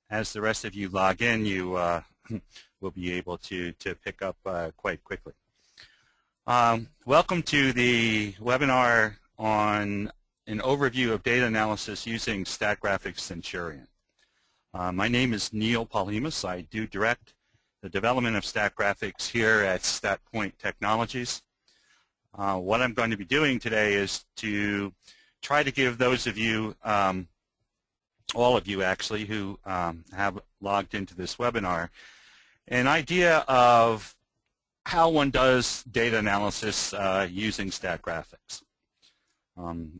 as the rest of you log in, you will be able to pick up quite quickly. Welcome to the webinar on an overview of data analysis using Statgraphics Centurion. My name is Neil Polhemus. I do direct the development of Statgraphics here at StatPoint Technologies. What I'm going to be doing today is to try to give those of you, all of you actually, who have logged into this webinar, an idea of how one does data analysis using Statgraphics.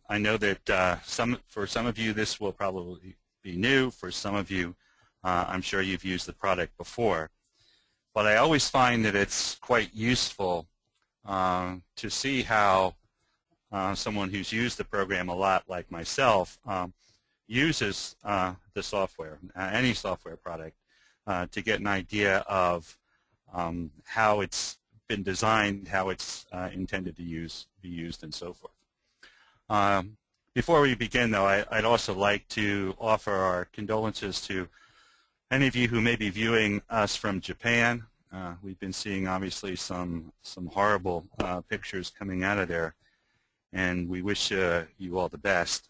I know that for some of you this will probably be new. For some of you, I'm sure you've used the product before. But I always find that it's quite useful to see how someone who's used the program a lot, like myself, uses the software, any software product, to get an idea of how it's been designed, how it's intended to be used, and so forth. Before we begin, though, I'd also like to offer our condolences to any of you who may be viewing us from Japan. We've been seeing, obviously, some horrible pictures coming out of there, and we wish you all the best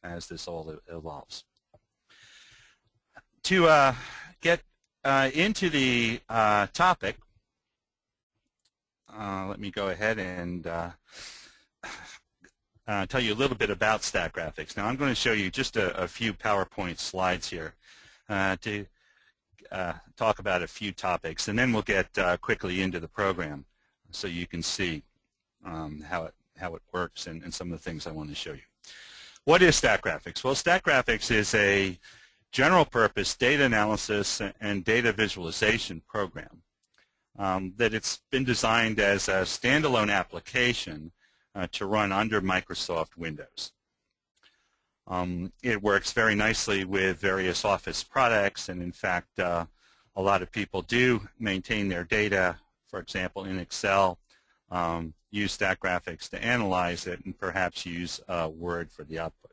as this all evolves. To get into the topic, let me go ahead and tell you a little bit about Statgraphics. Now I'm going to show you just a few PowerPoint slides here to talk about a few topics, and then we'll get quickly into the program so you can see how it works and some of the things I want to show you. What is Statgraphics? Well, Statgraphics is a general purpose data analysis and data visualization program that it's been designed as a standalone application to run under Microsoft Windows. It works very nicely with various Office products, and in fact a lot of people do maintain their data, for example in Excel, use Statgraphics to analyze it, and perhaps use Word for the output.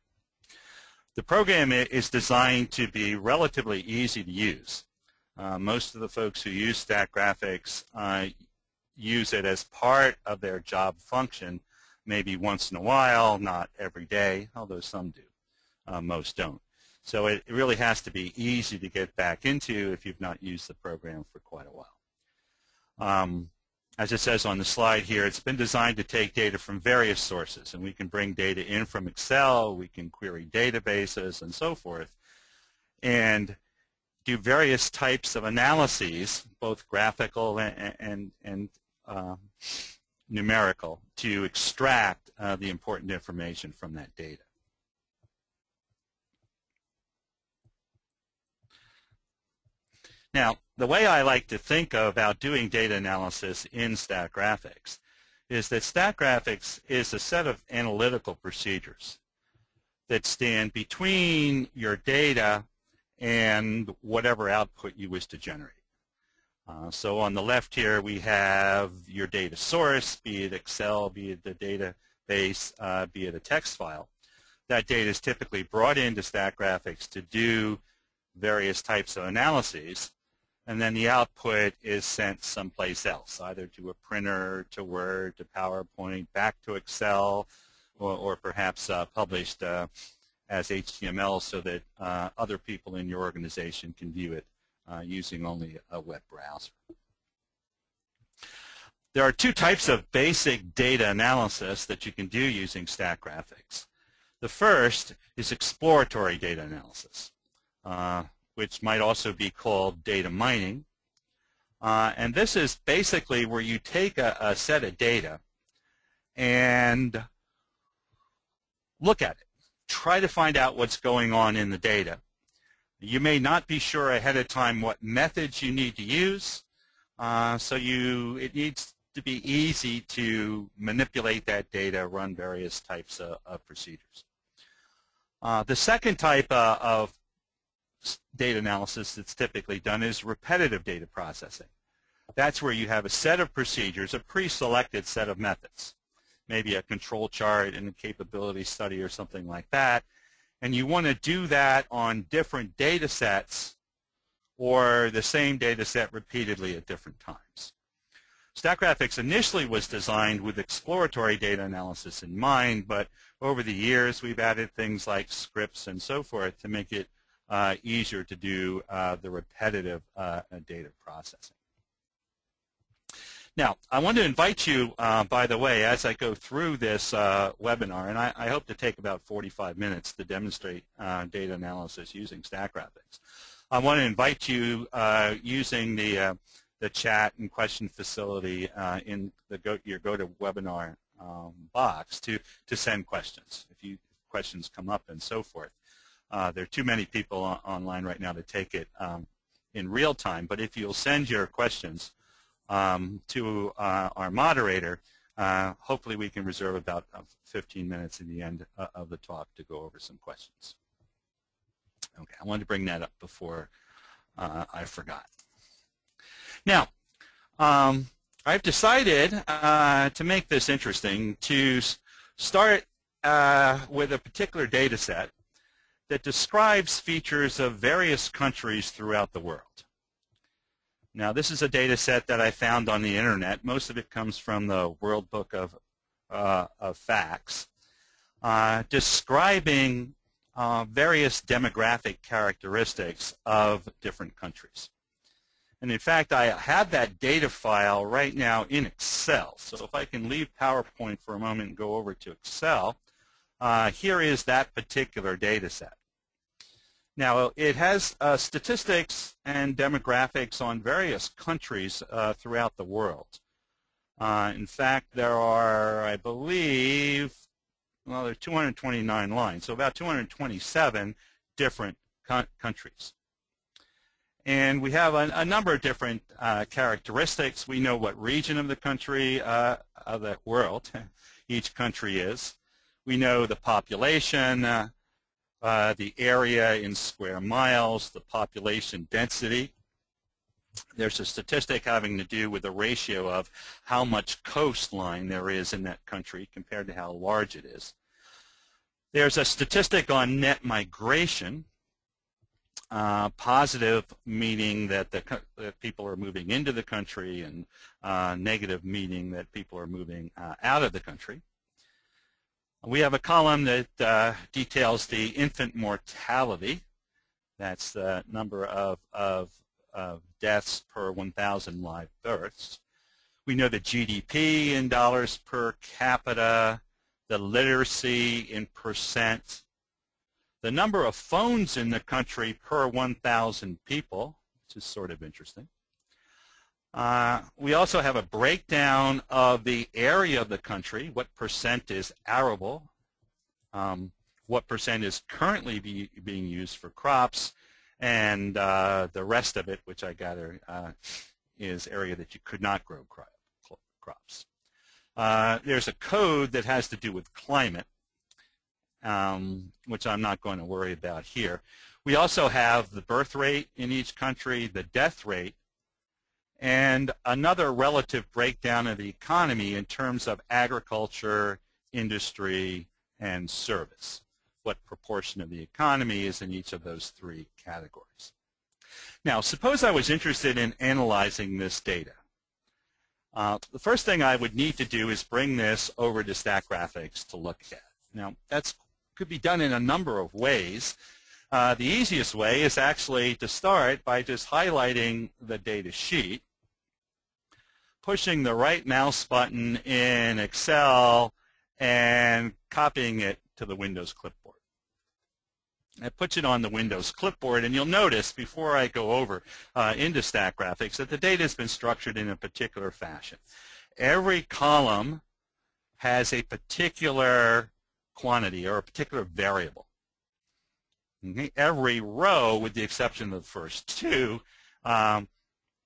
The program is designed to be relatively easy to use. Most of the folks who use Statgraphics use it as part of their job function, maybe once in a while, not every day, although some do. Most don't. So it really has to be easy to get back into if you've not used the program for quite a while. As it says on the slide here, it's been designed to take data from various sources, and we can bring data in from Excel, we can query databases and so forth, and do various types of analyses, both graphical and numerical, to extract the important information from that data. Now, the way I like to think about doing data analysis in Statgraphics is that Statgraphics is a set of analytical procedures that stand between your data and whatever output you wish to generate. So on the left here we have your data source, be it Excel, be it the database, be it a text file. That data is typically brought into Statgraphics to do various types of analyses, and then the output is sent someplace else, either to a printer, to Word, to PowerPoint, back to Excel, or perhaps published as HTML so that other people in your organization can view it using only a web browser. There are two types of basic data analysis that you can do using Statgraphics. The first is exploratory data analysis, which might also be called data mining. And this is basically where you take a set of data and look at it. Try to find out what's going on in the data. You may not be sure ahead of time what methods you need to use, so it needs to be easy to manipulate that data, run various types of procedures. The second type of data analysis that's typically done is repetitive data processing. That's where you have a set of procedures, a pre-selected set of methods, maybe a control chart and a capability study or something like that, and you want to do that on different data sets or the same data set repeatedly at different times. Statgraphics initially was designed with exploratory data analysis in mind, but over the years we've added things like scripts and so forth to make it easier to do the repetitive data processing. Now, I want to invite you, by the way, as I go through this webinar, and I hope to take about 45 minutes to demonstrate data analysis using Statgraphics. I want to invite you using the chat and question facility in your GoToWebinar box to send questions if questions come up and so forth. There are too many people online right now to take it in real time, but if you'll send your questions to our moderator, hopefully we can reserve about 15 minutes in the end of the talk to go over some questions. Okay, I wanted to bring that up before I forgot. Now, I've decided to make this interesting to start with a particular data set that describes features of various countries throughout the world. Now, this is a data set that I found on the internet. Most of it comes from the World Book of Facts, describing various demographic characteristics of different countries. And in fact, I have that data file right now in Excel. So if I can leave PowerPoint for a moment and go over to Excel, here is that particular data set. Now, it has statistics and demographics on various countries throughout the world. In fact, there are, I believe, well, there are 229 lines, so about 227 different countries. And we have a number of different characteristics. We know what region of the country, of the world, each country is. We know the population, the area in square miles, the population density. There's a statistic having to do with the ratio of how much coastline there is in that country compared to how large it is. There's a statistic on net migration, positive meaning that that people are moving into the country, and negative meaning that people are moving out of the country. We have a column that details the infant mortality. That's the number of deaths per 1,000 live births. We know the GDP in dollars per capita, the literacy in percent, the number of phones in the country per 1,000 people, which is sort of interesting. We also have a breakdown of the area of the country, what percent is arable, what percent is currently being used for crops, and the rest of it, which I gather is area that you could not grow crops. There's a code that has to do with climate, which I'm not going to worry about here. We also have the birth rate in each country, the death rate, and another relative breakdown of the economy in terms of agriculture, industry, and service. What proportion of the economy is in each of those three categories. Now, suppose I was interested in analyzing this data. The first thing I would need to do is bring this over to Statgraphics to look at. Now, that could be done in a number of ways. The easiest way is actually to start by just highlighting the data sheet, pushing the right mouse button in Excel, and copying it to the Windows clipboard. I put it on the Windows clipboard, and you'll notice before I go over into Statgraphics that the data has been structured in a particular fashion. Every column has a particular quantity or a particular variable. Okay? Every row, with the exception of the first two,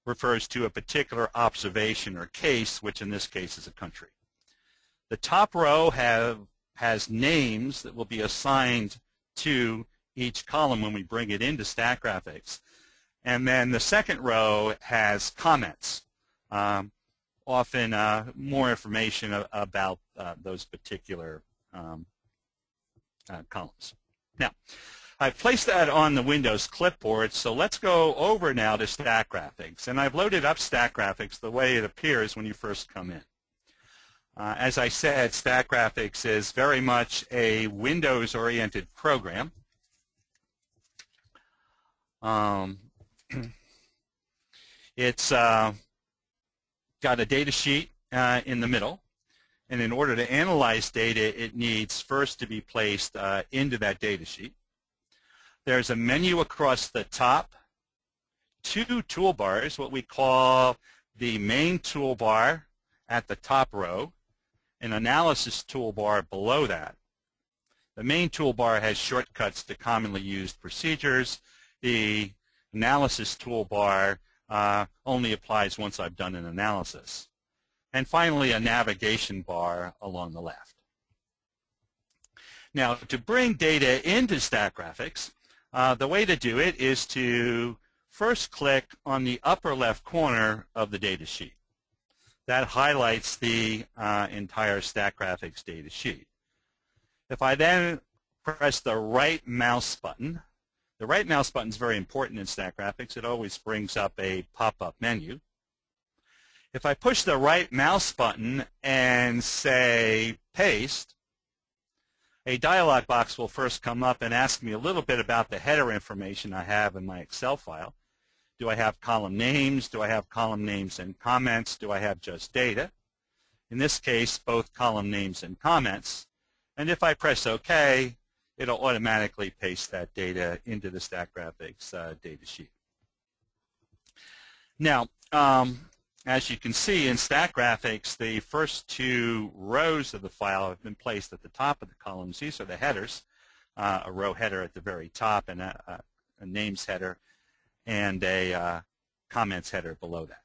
refers to a particular observation or case, which in this case is a country. The top row has names that will be assigned to each column when we bring it into Statgraphics. And then the second row has comments, often more information about those particular columns. Now, I've placed that on the Windows clipboard, so let's go over now to Statgraphics. And I've loaded up Statgraphics the way it appears when you first come in. As I said, Statgraphics is very much a Windows-oriented program. It's got a data sheet in the middle, and in order to analyze data, it needs first to be placed into that data sheet. There's a menu across the top, two toolbars, what we call the main toolbar at the top row, an analysis toolbar below that. The main toolbar has shortcuts to commonly used procedures. The analysis toolbar only applies once I've done an analysis. And finally, a navigation bar along the left. Now, to bring data into Statgraphics, the way to do it is to first click on the upper left corner of the data sheet. That highlights the entire Statgraphics data sheet. If I then press the right mouse button, the right mouse button is very important in Statgraphics. It always brings up a pop-up menu. If I push the right mouse button and say paste, a dialog box will first come up and ask me a little bit about the header information I have in my Excel file. Do I have column names? Do I have column names and comments? Do I have just data? In this case, both column names and comments. And if I press OK, it'll automatically paste that data into the Statgraphics data sheet. Now, as you can see in Statgraphics, the first two rows of the file have been placed at the top of the columns. These are the headers, a row header at the very top and a names header and a comments header below that.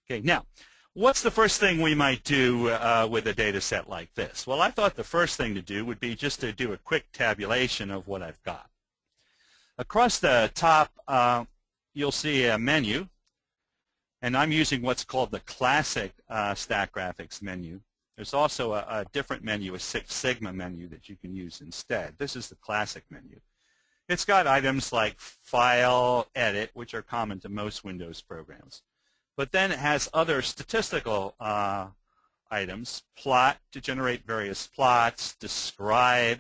Okay, now, what's the first thing we might do with a data set like this? Well, I thought the first thing to do would be just to do a quick tabulation of what I've got. Across the top, you'll see a menu. And I'm using what's called the classic Statgraphics menu. There's also a different menu, a Six Sigma menu that you can use instead. This is the classic menu. It's got items like File, Edit, which are common to most Windows programs. But then it has other statistical items, Plot to generate various plots, Describe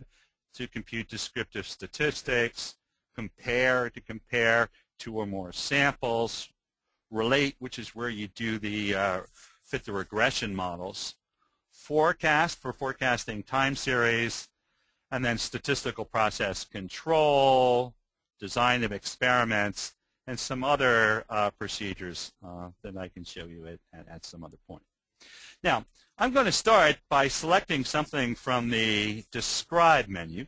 to compute descriptive statistics, Compare to compare two or more samples, Relate, which is where you do the fit the regression models, Forecast for forecasting time series, and then statistical process control, design of experiments, and some other procedures that I can show you at some other point. Now, I'm going to start by selecting something from the Describe menu.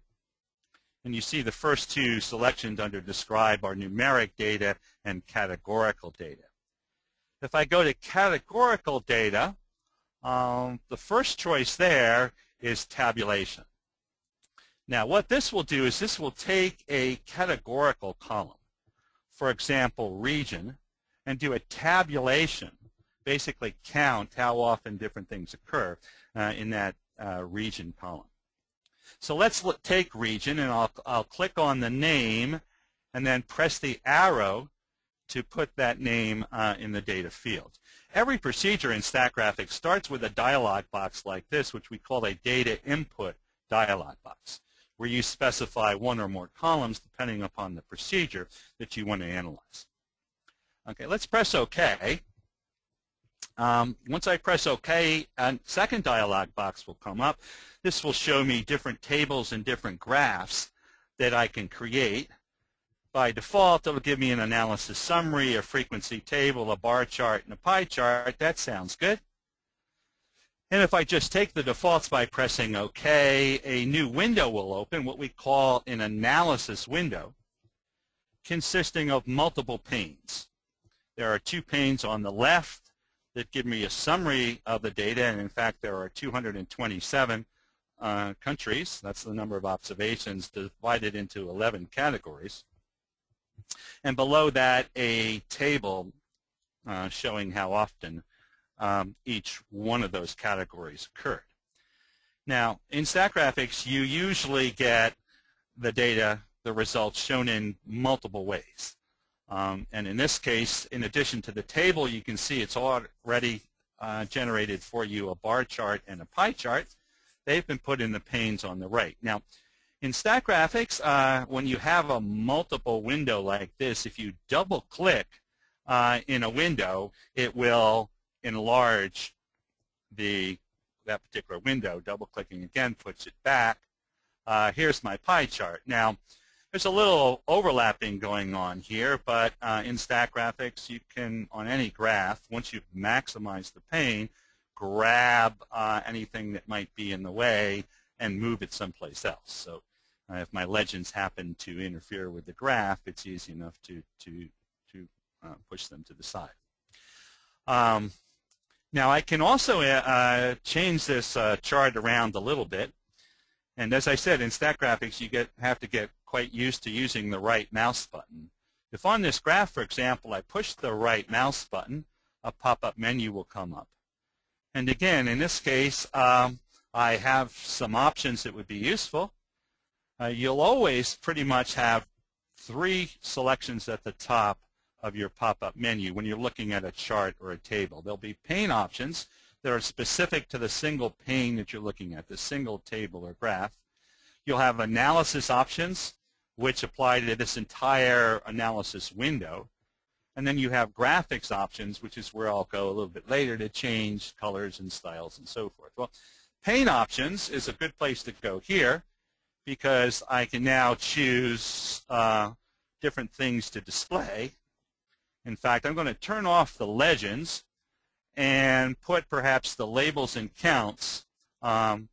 And you see the first two selections under Describe are numeric data and categorical data. If I go to categorical data, the first choice there is tabulation. Now, what this will do is this will take a categorical column, for example, region, and do a tabulation, basically count how often different things occur in that region column. So let's take region, and I'll click on the name and then press the arrow to put that name in the data field. Every procedure in Statgraphics starts with a dialog box like this, which we call a data input dialog box, where you specify one or more columns depending upon the procedure that you want to analyze. Okay, let's press OK. Once I press OK, a second dialog box will come up. This will show me different tables and different graphs that I can create. By default, it'll give me an analysis summary, a frequency table, a bar chart, and a pie chart. That sounds good. And if I just take the defaults by pressing OK, a new window will open, what we call an analysis window, consisting of multiple panes. There are two panes on the left that give me a summary of the data, and in fact there are 227 countries. That's the number of observations divided into 11 categories. And below that, a table showing how often each one of those categories occurred. Now, in Statgraphics, you usually get the data, the results, shown in multiple ways. And in this case, in addition to the table, you can see it's already generated for you a bar chart and a pie chart. They've been put in the panes on the right. Now, in Statgraphics, when you have a multiple window like this, if you double-click in a window, it will enlarge that particular window. Double-clicking again puts it back. Here's my pie chart. Now, there's a little overlapping going on here, but in Statgraphics, you can, on any graph, once you've maximized the pane, grab anything that might be in the way and move it someplace else. So if my legends happen to interfere with the graph, it's easy enough to push them to the side. Now, I can also change this chart around a little bit. And as I said, in Statgraphics, you have to get quite used to using the right mouse button. If on this graph, for example, I push the right mouse button, a pop-up menu will come up. And again, in this case, I have some options that would be useful. You'll always pretty much have 3 selections at the top of your pop-up menu when you're looking at a chart or a table. There'll be pane options that are specific to the single pane that you're looking at, the single table or graph. You'll have analysis options, which apply to this entire analysis window. And then you have graphics options, which is where I'll go a little bit later to change colors and styles and so forth. Well, pane options is a good place to go here because I can now choose different things to display. In fact, I'm going to turn off the legends and put perhaps the labels and counts on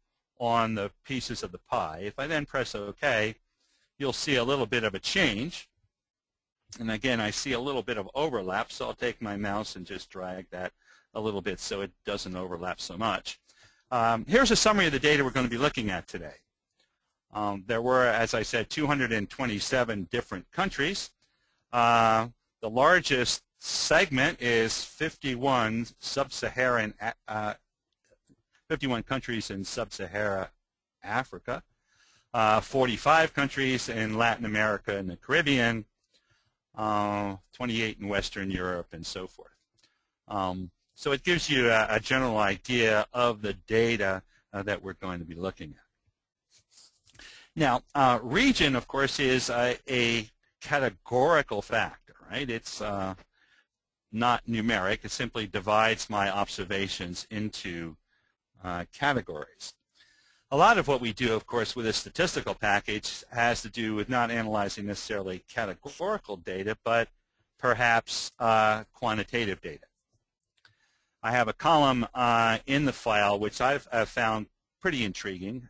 the pieces of the pie. If I then press OK, you'll see a little bit of a change. And again, I see a little bit of overlap, so I'll take my mouse and just drag that a little bit so it doesn't overlap so much. Here's a summary of the data we're going to be looking at today. There were, as I said, 227 different countries. The largest segment is 51 countries in sub-Saharan Africa, 45 countries in Latin America and the Caribbean, 28 in Western Europe, and so forth. So it gives you a general idea of the data that we're going to be looking at. Now, region, of course, is a categorical factor, right? It's not numeric. It simply divides my observations into categories. A lot of what we do, of course, with a statistical package has to do with not analyzing necessarily categorical data, but perhaps quantitative data. I have a column in the file which I've found pretty intriguing.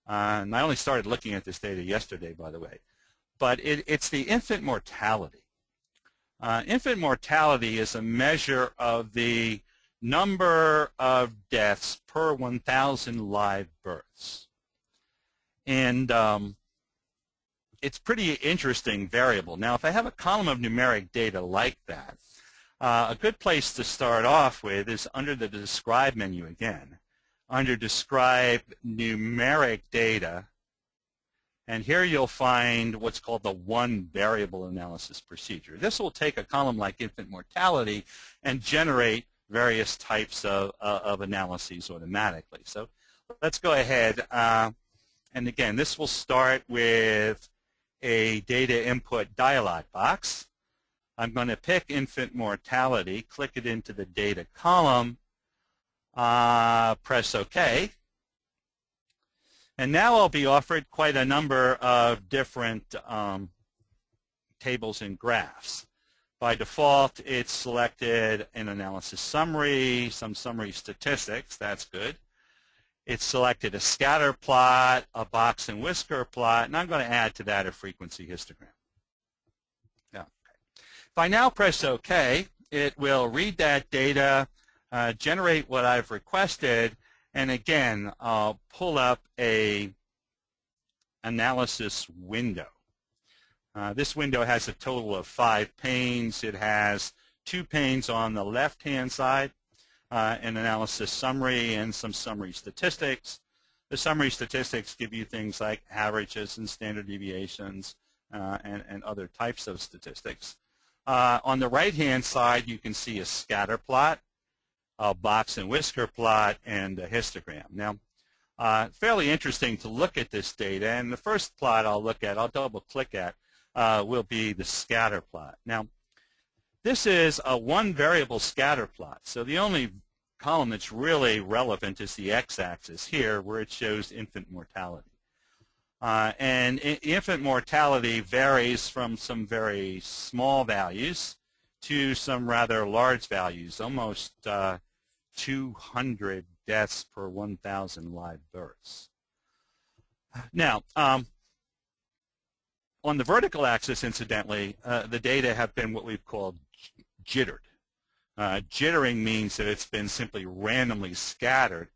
And I only started looking at this data yesterday, by the way. But it's the infant mortality. Infant mortality is a measure of the number of deaths per 1,000 live births. And it's pretty interesting variable. Now, if I have a column of numeric data like that, a good place to start off with is under the Describe menu again. Under Describe Numeric Data, and here you'll find what's called the one variable analysis procedure. This will take a column like infant mortality and generate various types of analyses automatically. So let's go ahead. And again, this will start with a data input dialog box. I'm going to pick infant mortality, click it into the data column, press OK. And now I'll be offered quite a number of different tables and graphs. By default, it's selected an analysis summary, some summary statistics. That's good. It's selected a scatter plot, a box and whisker plot, and I'm going to add to that a frequency histogram. Yeah. If I now press OK, it will read that data, generate what I've requested, and again, I'll pull up a analysis window. This window has a total of 5 panes. It has 2 panes on the left-hand side, an analysis summary and some summary statistics. The summary statistics give you things like averages and standard deviations and other types of statistics. On the right-hand side, you can see a scatter plot, a Box-and-Whisker plot, and a histogram. Now, fairly interesting to look at this data, and the first plot I'll double-click at, will be the scatter plot. Now, this is a one-variable scatter plot, so the only column that's really relevant is the x-axis here, where it shows infant mortality. And infant mortality varies from some very small values to some rather large values, almost 200 deaths per 1,000 live births. Now, on the vertical axis, incidentally, the data have been what we've called jittered. Jittering means that it's been simply randomly scattered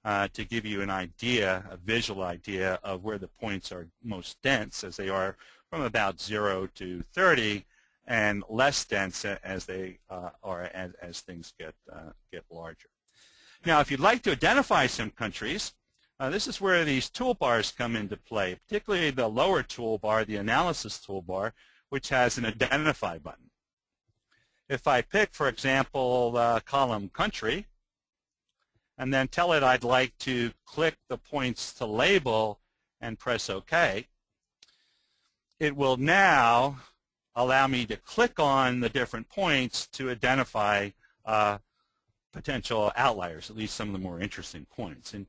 to give you an idea, a visual idea of where the points are most dense, as they are from about 0 to 30, and less dense as they are as things get larger. Now, if you'd like to identify some countries, this is where these toolbars come into play, particularly the lower toolbar, the analysis toolbar, which has an identify button. If I pick, for example, the column country, and then tell it I'd like to click the points to label and press OK, it will now allow me to click on the different points to identify potential outliers, at least some of the more interesting points. And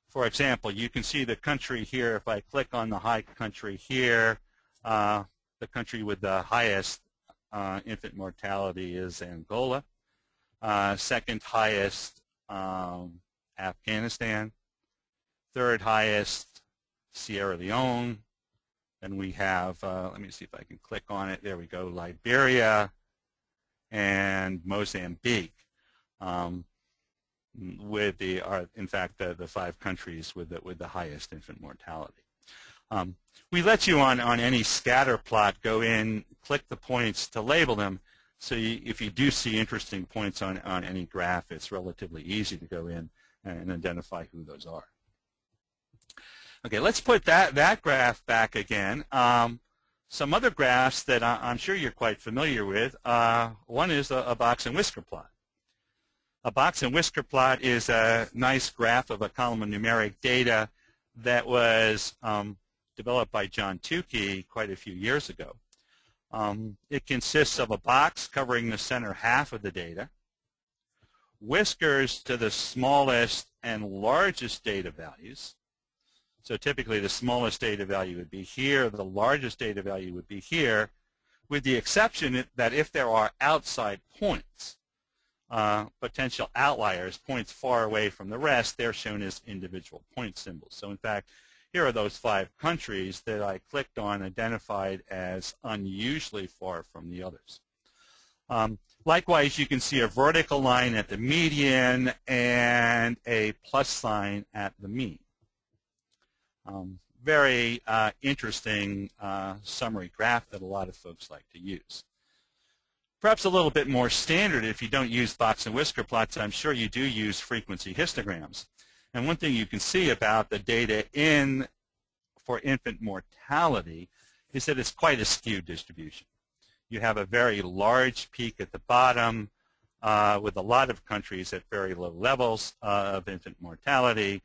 for example, you can see the country here. If I click on the high country here, the country with the highest infant mortality is Angola. Second highest, Afghanistan. Third highest, Sierra Leone. Then we have, let me see if I can click on it. There we go, Liberia and Mozambique. With the, in fact, the 5 countries with the highest infant mortality. We let you on any scatter plot go in, click the points to label them, so if you do see interesting points on any graph, it's relatively easy to go in and identify who those are. Okay, let's put that graph back again. Some other graphs that I'm sure you're quite familiar with. One is a Box-and-Whisker plot. A Box-and-Whisker plot is a nice graph of a column of numeric data that was developed by John Tukey quite a few years ago. It consists of a box covering the center half of the data, whiskers to the smallest and largest data values. So typically the smallest data value would be here, the largest data value would be here, with the exception that if there are outside points, potential outliers, points far away from the rest, they're shown as individual point symbols. So in fact, here are those 5 countries that I clicked on, identified as unusually far from the others. Likewise, you can see a vertical line at the median and a plus sign at the mean. Very interesting summary graph that a lot of folks like to use. Perhaps a little bit more standard if you don't use Box-and-Whisker plots. I'm sure you do use frequency histograms. And one thing you can see about the data for infant mortality is that it's quite a skewed distribution. You have a very large peak at the bottom with a lot of countries at very low levels of infant mortality,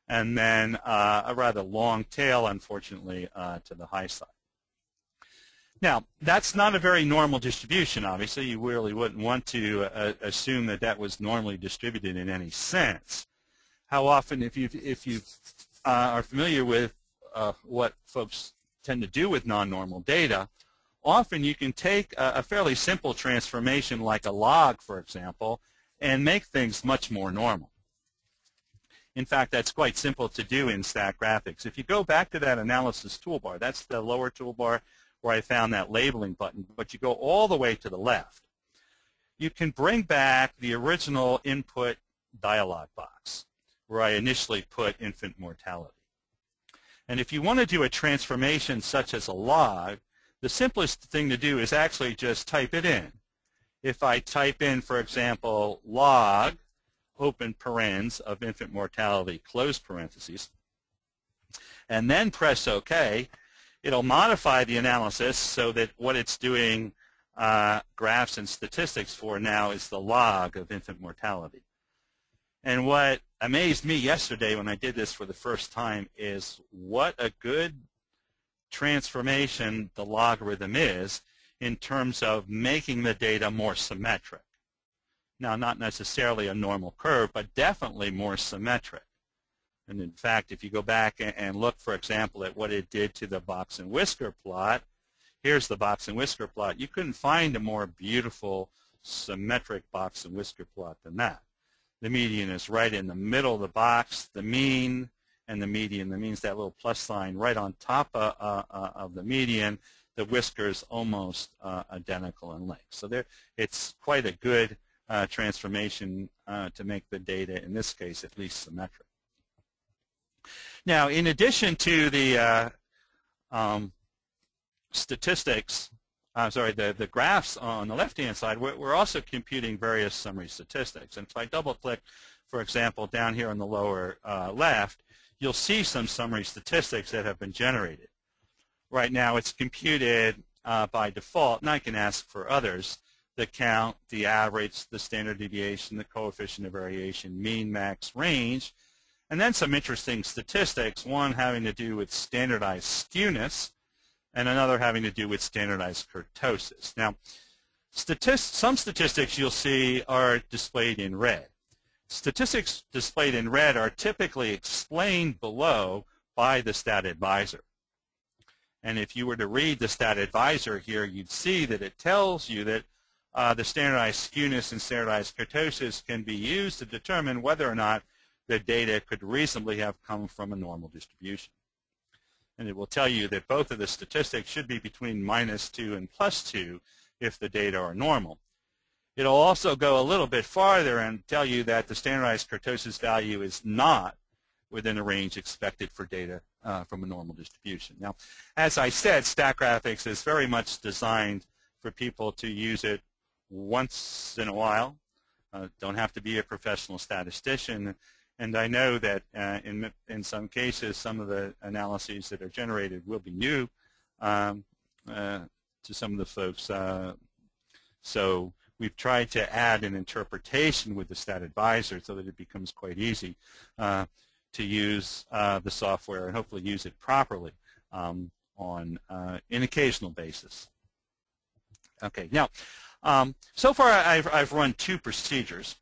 and then a rather long tail, unfortunately, to the high side. Now, that's not a very normal distribution, obviously. You really wouldn't want to assume that that was normally distributed in any sense. How often, if you are familiar with what folks tend to do with non-normal data, often you can take a fairly simple transformation like a log, for example, and make things much more normal. In fact, that's quite simple to do in Statgraphics. If you go back to that analysis toolbar, that's the lower toolbar where I found that labeling button, but you go all the way to the left, you can bring back the original input dialog box where I initially put infant mortality. And if you want to do a transformation such as a log, the simplest thing to do is actually just type it in. If I type in, for example, log, open parens, of infant mortality, close parentheses, and then press OK, it'll modify the analysis so that what it's doing graphs and statistics for now is the log of infant mortality. And what amazed me yesterday when I did this for the first time is what a good transformation the logarithm is in terms of making the data more symmetric. Now, not necessarily a normal curve, but definitely more symmetric. And in fact, if you go back and look, for example, at what it did to the Box-and-Whisker plot, here's the Box-and-Whisker plot. You couldn't find a more beautiful, symmetric Box-and-Whisker plot than that. The median is right in the middle of the box. The mean and the median, the mean's that little plus sign right on top of the median. The whisker is almost identical in length. So there, it's quite a good transformation to make the data, in this case, at least symmetric. Now, in addition to the statistics, the graphs on the left-hand side, we're also computing various summary statistics. And if I double-click, for example, down here on the lower left, you'll see some summary statistics that have been generated. Right now, it's computed by default, and I can ask for others: the count, the average, the standard deviation, the coefficient of variation, mean, max, range, and then some interesting statistics, one having to do with standardized skewness, and another having to do with standardized kurtosis. Now, some statistics you'll see are displayed in red. Statistics displayed in red are typically explained below by the stat advisor. And if you were to read the stat advisor here, you'd see that it tells you that the standardized skewness and standardized kurtosis can be used to determine whether or not the data could reasonably have come from a normal distribution. And it will tell you that both of the statistics should be between -2 and +2 if the data are normal. It'll also go a little bit farther and tell you that the standardized kurtosis value is not within a range expected for data from a normal distribution. Now, as I said, Statgraphics is very much designed for people to use it once in a while. Don't have to be a professional statistician. And I know that in some cases, some of the analyses that are generated will be new to some of the folks. So we've tried to add an interpretation with the stat advisor so that it becomes quite easy to use the software and hopefully use it properly on an occasional basis. Okay, now, so far I've run two procedures.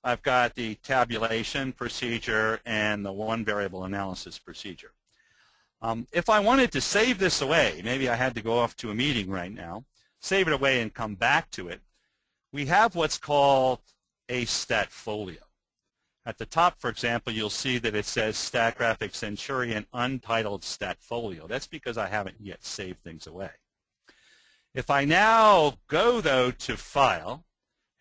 I've got the tabulation procedure and the one variable analysis procedure. If I wanted to save this away, maybe I had to go off to a meeting right now, save it away and come back to it, we have what's called a Statfolio. At the top, for example, you'll see that it says Statgraphics Centurion Untitled Statfolio. That's because I haven't yet saved things away. If I now go, though, to File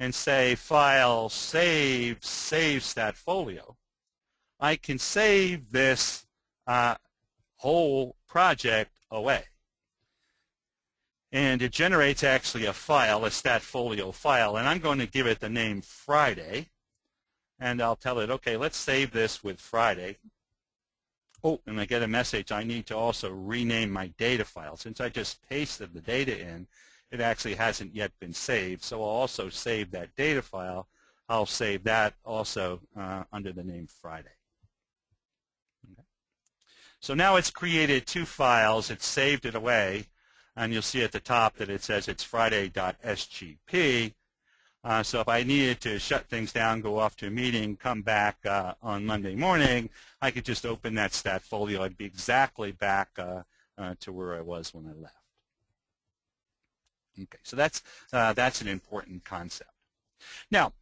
and say File, Save Statfolio, I can save this whole project away. And it generates actually a file, a Statfolio file, and I'm going to give it the name Friday. And I'll tell it, okay, let's save this with Friday. Oh, and I get a message, I need to also rename my data file. Since I just pasted the data in, it actually hasn't yet been saved. So I'll also save that data file. I'll save that also under the name Friday. Okay. So now it's created two files. It's saved it away. And you'll see at the top that it says it's friday.sgp. So if I needed to shut things down, go off to a meeting, come back on Monday morning, I could just open that Statfolio. I'd be exactly back to where I was when I left. Okay, so that's an important concept. Now,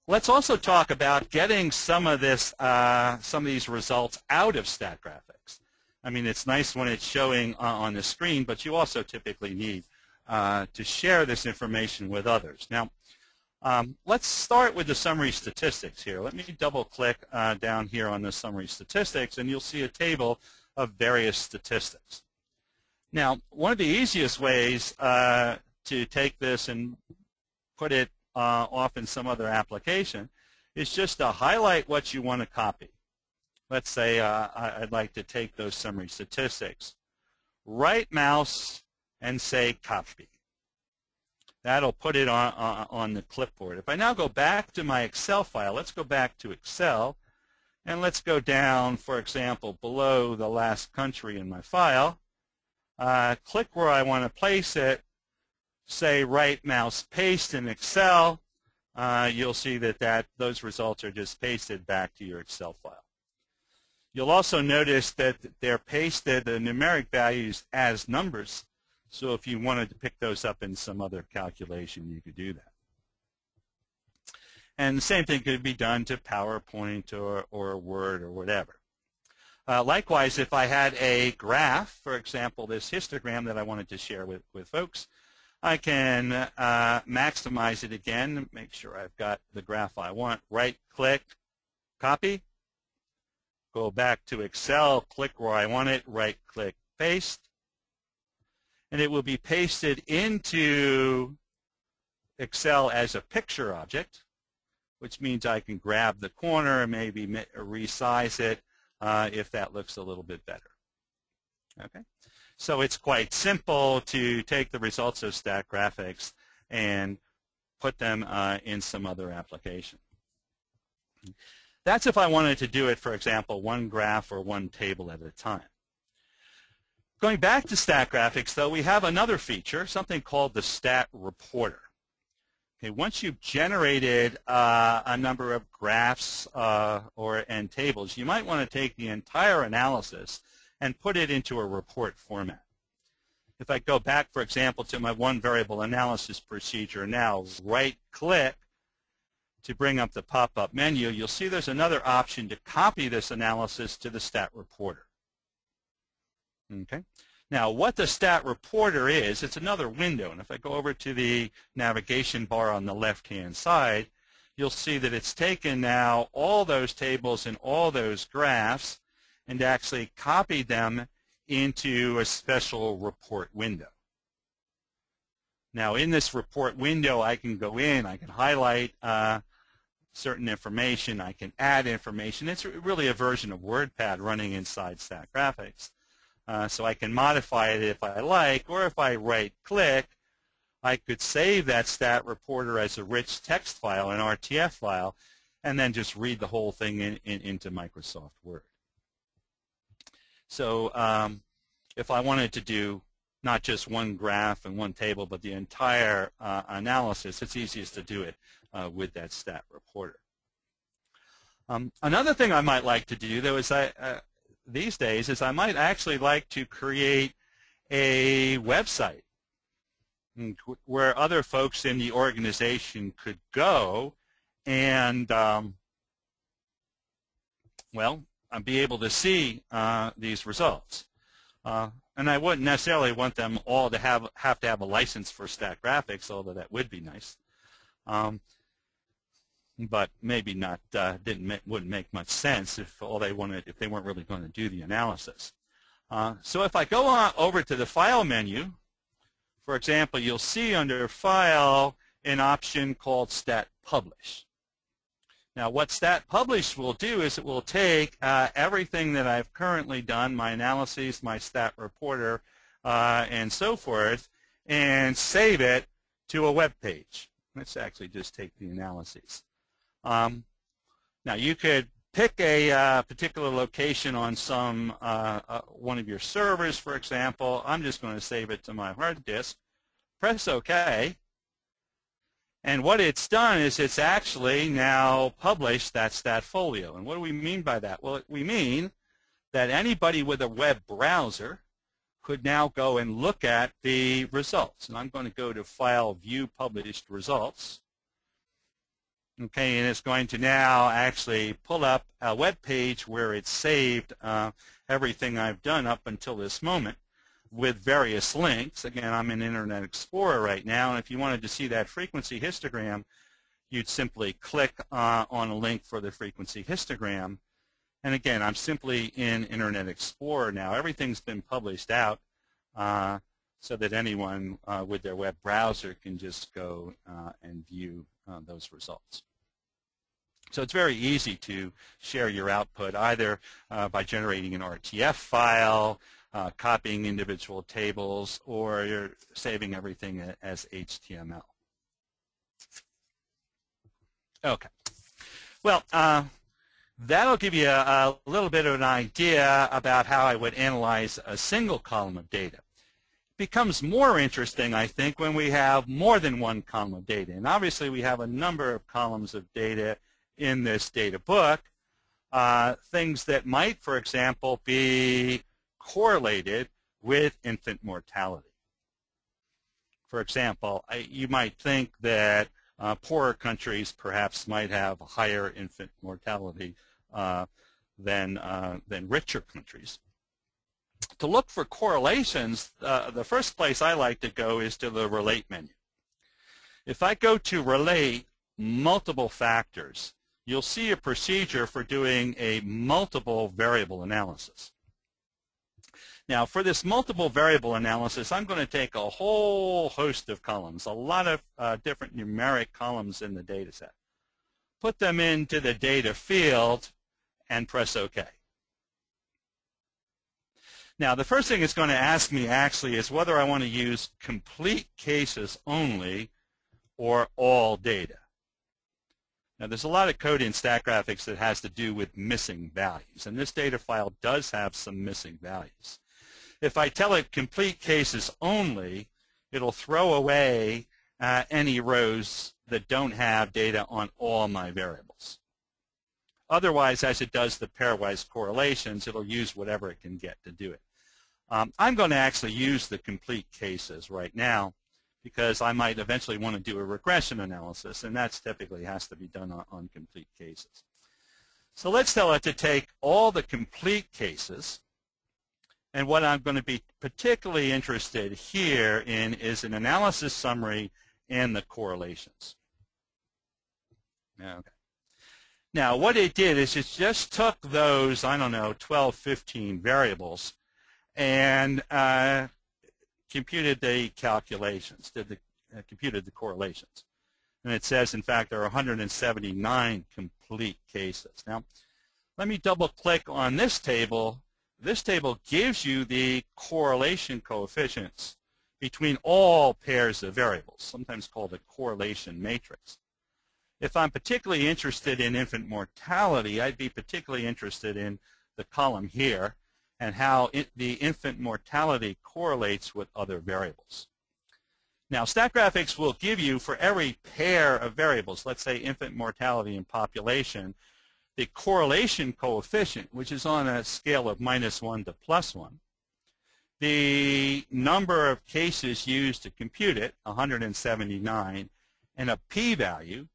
let's also talk about getting some of these results out of Statgraphics. I mean, it's nice when it's showing on the screen, but you also typically need to share this information with others. Now, let's start with the summary statistics here. Let me double-click down here on the summary statistics, and you'll see a table of various statistics. Now, one of the easiest ways to take this and put it off in some other application is just to highlight what you want to copy. let's say I'd like to take those summary statistics. Right mouse and say copy. That'll put it on the clipboard. If I now go back to my Excel file, let's go back to Excel, and let's go down, for example, below the last country in my file. Click where I want to place it, say right mouse paste in Excel. You'll see that those results are just pasted back to your Excel file. You'll also notice that they're pasted, the numeric values, as numbers. So if you wanted to pick those up in some other calculation, you could do that. And the same thing could be done to PowerPoint or Word or whatever. Likewise, if I had a graph, for example, this histogram that I wanted to share with folks, I can maximize it again, make sure I've got the graph I want, right-click, copy, go back to Excel, click where I want it, right-click, paste, and it will be pasted into Excel as a picture object, which means I can grab the corner and maybe resize it if that looks a little bit better. Okay, so it's quite simple to take the results of Statgraphics and put them in some other application. That's if I wanted to do it, for example, one graph or one table at a time. Going back to Statgraphics, though, we have another feature, something called the Stat Reporter. Okay, once you've generated a number of graphs and tables, you might want to take the entire analysis and put it into a report format. If I go back, for example, to my one variable analysis procedure now, right-click to bring up the pop-up menu, you'll see there's another option to copy this analysis to the Stat Reporter. Okay. Now, what the Stat Reporter is, it's another window. And if I go over to the navigation bar on the left-hand side, you'll see that it's taken now all those tables and all those graphs and actually copied them into a special report window. Now, in this report window, I can go in, I can highlight certain information, I can add information. It's really a version of WordPad running inside Statgraphics. So I can modify it if I like, or if I right-click, I could save that Stat Reporter as a rich text file, an RTF file, and then just read the whole thing into Microsoft Word. So if I wanted to do not just one graph and one table, but the entire analysis, it's easiest to do it with that Stat Reporter. Another thing I might like to do, though, is these days is I might actually like to create a website where other folks in the organization could go and, well, be able to see these results. And I wouldn't necessarily want them all to have to have a license for Statgraphics, although that would be nice. But maybe not. Wouldn't make much sense if they weren't really going to do the analysis. So if I go on over to the File menu, for example, you'll see under File an option called Stat Publish. Now, what Stat Publish will do is it will take everything that I've currently done, my analyses, my Stat Reporter, and so forth, and save it to a web page. Let's actually just take the analyses. Now, you could pick a particular location on some one of your servers, for example. I'm just going to save it to my hard disk. Press OK. And what it's done is it's actually now published that Statfolio. And what do we mean by that? Well, we mean that anybody with a web browser could now go and look at the results. And I'm going to go to File, View Published Results. Okay, and it's going to now actually pull up a web page where it's saved everything I've done up until this moment with various links. Again, I'm in Internet Explorer right now, and if you wanted to see that frequency histogram, you'd simply click on a link for the frequency histogram. And again, I'm simply in Internet Explorer now. Everything's been published out so that anyone with their web browser can just go and view those results. So it's very easy to share your output either by generating an RTF file, copying individual tables, or you're saving everything as HTML. Okay. Well, that'll give you a little bit of an idea about how I would analyze a single column of data. It becomes more interesting, I think, when we have more than one column of data. And obviously, we have a number of columns of data in this data book, things that might, for example, be correlated with infant mortality. For example, you might think that poorer countries perhaps might have higher infant mortality than richer countries. To look for correlations, the first place I like to go is to the Relate menu. If I go to Relate multiple factors, you'll see a procedure for doing a multiple variable analysis. Now, for this multiple variable analysis, I'm going to take a whole host of columns, a lot of different numeric columns in the data set, put them into the data field, and press OK. Now, the first thing it's going to ask me actually is whether I want to use complete cases only or all data. Now, there's a lot of code in Statgraphics that has to do with missing values, and this data file does have some missing values. If I tell it complete cases only, it'll throw away any rows that don't have data on all my variables. Otherwise, as it does the pairwise correlations, it'll use whatever it can get to do it. I'm going to actually use the complete cases right now, because I might eventually want to do a regression analysis, and that typically has to be done on complete cases. So let's tell it to take all the complete cases, and what I'm going to be particularly interested here in is an analysis summary and the correlations. Okay. Now, what it did is it just took those, I don't know, 12, 15 variables and computed the calculations, computed the correlations. And it says, in fact, there are 179 complete cases. Now, let me double-click on this table. This table gives you the correlation coefficients between all pairs of variables, sometimes called a correlation matrix. If I'm particularly interested in infant mortality, I'd be particularly interested in the column here and how the infant mortality correlates with other variables. Now, Statgraphics will give you, for every pair of variables, let's say infant mortality and population, the correlation coefficient, which is on a scale of -1 to +1, the number of cases used to compute it, 179, and a p-value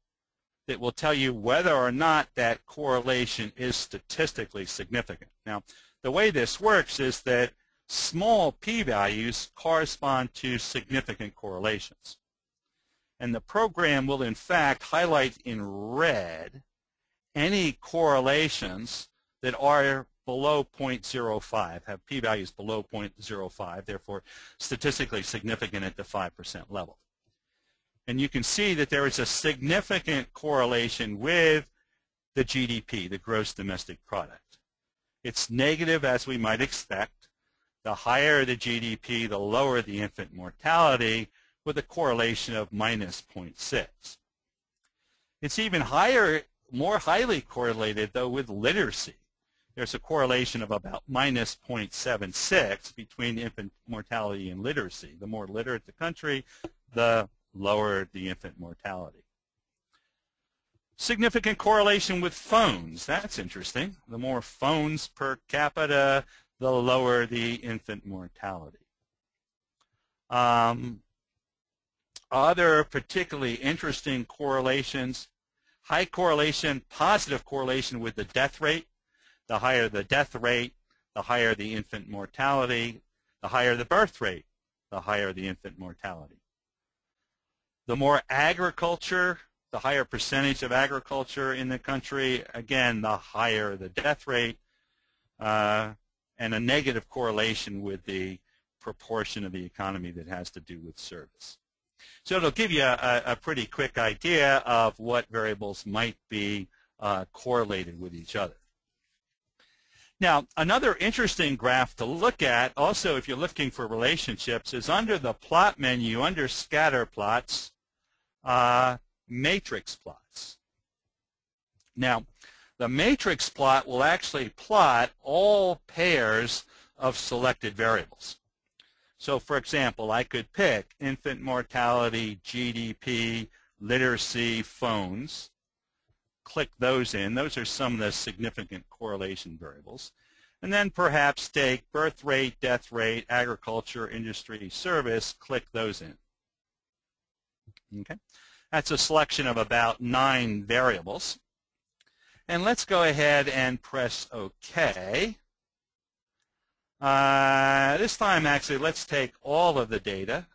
that will tell you whether or not that correlation is statistically significant. Now, the way this works is that small p-values correspond to significant correlations. And the program will, in fact, highlight in red any correlations that are below 0.05, have p-values below 0.05, therefore statistically significant at the 5% level. And you can see that there is a significant correlation with the GDP, the gross domestic product. It's negative, as we might expect. The higher the GDP, the lower the infant mortality, with a correlation of -0.6. It's even higher, more highly correlated, though, with literacy. There's a correlation of about -0.76 between infant mortality and literacy. The more literate the country, the lower the infant mortality. Significant correlation with phones. That's interesting. The more phones per capita, the lower the infant mortality. Other particularly interesting correlations, high correlation, positive correlation with the death rate. The higher the death rate, the higher the infant mortality. The higher the birth rate, the higher the infant mortality. The more agriculture, the higher percentage of agriculture in the country, again, the higher the death rate, and a negative correlation with the proportion of the economy that has to do with service. So it'll give you a pretty quick idea of what variables might be correlated with each other. Now, another interesting graph to look at, also if you're looking for relationships, is under the plot menu, under Scatterplots, matrix plots. Now, the matrix plot will actually plot all pairs of selected variables. So, for example, I could pick infant mortality, GDP, literacy, phones, click those in. Those are some of the significant correlation variables. And then perhaps take birth rate, death rate, agriculture, industry, service, click those in. Okay. That's a selection of about 9 variables. And let's go ahead and press OK. This time, actually, let's take all of the data.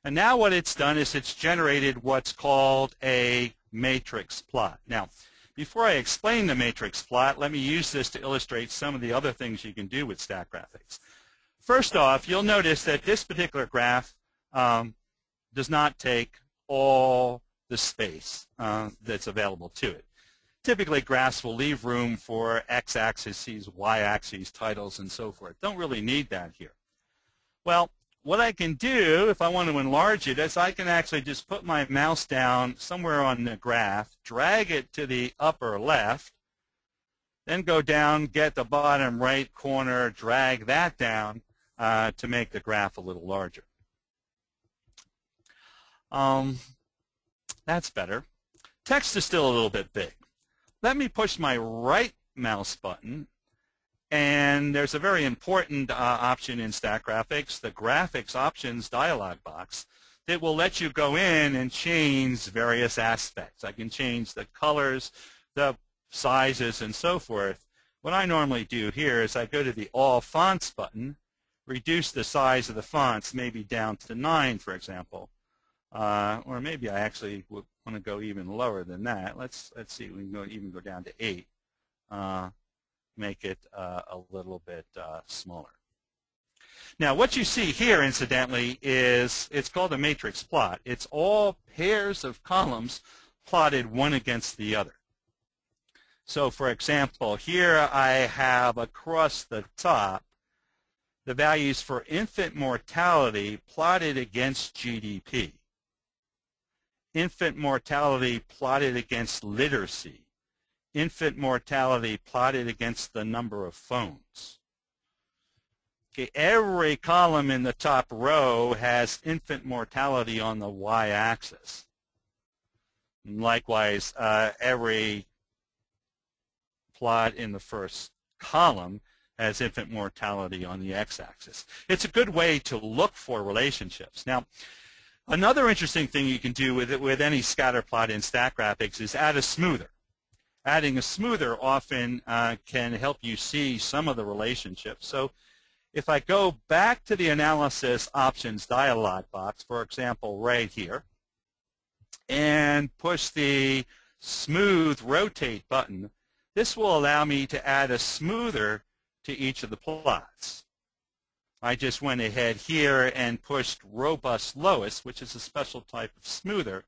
And now what it's done is it's generated what's called a matrix plot. Now, before I explain the matrix plot, let me use this to illustrate some of the other things you can do with Statgraphics. First off, you'll notice that this particular graph does not take all the space that's available to it. Typically, graphs will leave room for x-axes, y-axes, titles, and so forth. Don't really need that here. Well, what I can do if I want to enlarge it is I can actually just put my mouse down somewhere on the graph, drag it to the upper left, then go down, get the bottom right corner, drag that down to make the graph a little larger. That's better. Text is still a little bit big. Let me push my right mouse button, and there's a very important option in Statgraphics, the Graphics Options dialog box, that will let you go in and change various aspects. I can change the colors, the sizes, and so forth. What I normally do here is I go to the All Fonts button, reduce the size of the fonts, maybe down to 9, for example. Or maybe I actually would want to go even lower than that. Let's see, we can even go down to 8. Make it a little bit smaller. Now, what you see here, incidentally, is it's called a matrix plot. It's all pairs of columns plotted one against the other. So, for example, here I have across the top the values for infant mortality plotted against GDP. Infant mortality plotted against literacy. Infant mortality plotted against the number of phones. Okay, every column in the top row has infant mortality on the y-axis. Likewise, every plot in the first column has infant mortality on the x-axis. It's a good way to look for relationships. Now, another interesting thing you can do with any scatter plot in Statgraphics is add a smoother. Adding a smoother often can help you see some of the relationships. So if I go back to the Analysis Options dialog box, for example, right here, and push the Smooth Rotate button, this will allow me to add a smoother to each of the plots. I just went ahead here and pushed Robust Lowest, which is a special type of smoother.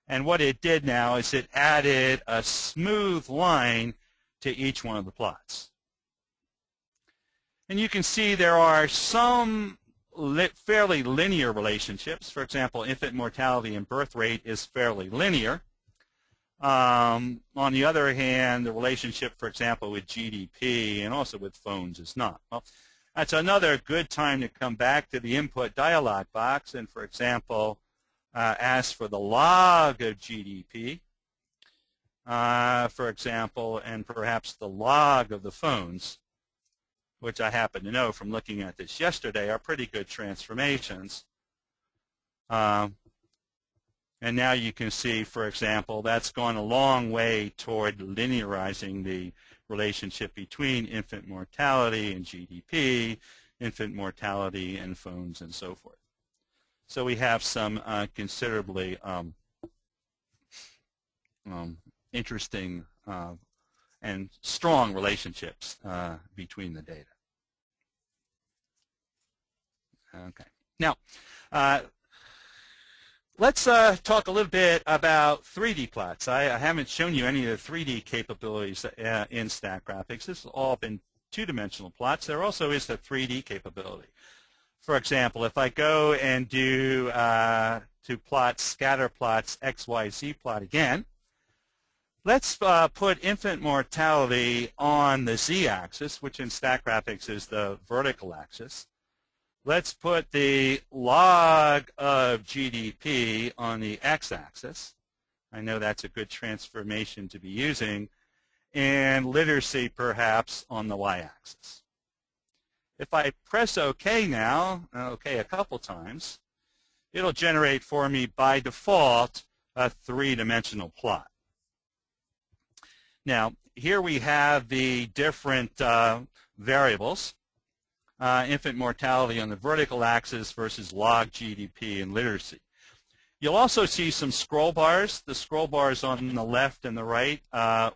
And what it did now is it added a smooth line to each one of the plots. And you can see there are some fairly linear relationships. For example, infant mortality and birth rate is fairly linear. On the other hand, the relationship, for example, with GDP and also with phones is not. Well, that's another good time to come back to the input dialog box and, for example, ask for the log of GDP, for example, and perhaps the log of the phones, which I happen to know from looking at this yesterday are pretty good transformations. And now you can see, for example, that's gone a long way toward linearizing the relationship between infant mortality and GDP, infant mortality and phones, and so forth. So we have some considerably interesting and strong relationships between the data. Okay. Now, Let's talk a little bit about 3D plots. I haven't shown you any of the 3D capabilities in Statgraphics. This has all been two-dimensional plots. There also is a 3D capability. For example, if I go and do to plot Scatterplot's XYZ plot again, let's put infant mortality on the z-axis, which in Statgraphics is the vertical axis. Let's put the log of GDP on the x-axis. I know that's a good transformation to be using. And literacy, perhaps, on the y-axis. If I press OK now, OK a couple times, it'll generate for me, by default, a three-dimensional plot. Now, here we have the different variables. Infant mortality on the vertical axis versus log GDP and literacy. You'll also see some scroll bars. The scroll bars on the left and the right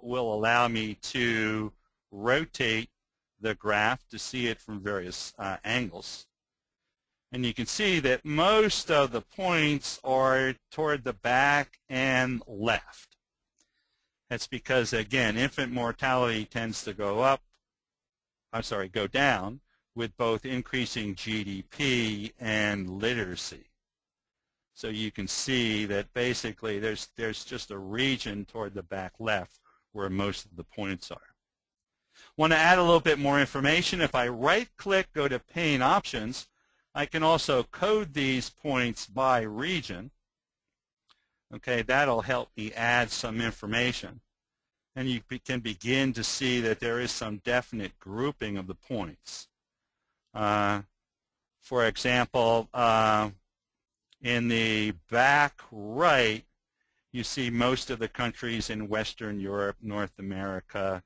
will allow me to rotate the graph to see it from various angles. And you can see that most of the points are toward the back and left. That's because, again, infant mortality tends to go down with both increasing GDP and literacy. So you can see that basically there's just a region toward the back left where most of the points are. Want to add a little bit more information? If I right-click, go to Pane Options, I can also code these points by region. Okay, that'll help me add some information. And you can begin to see that there is some definite grouping of the points. For example, in the back right, you see most of the countries in Western Europe, North America,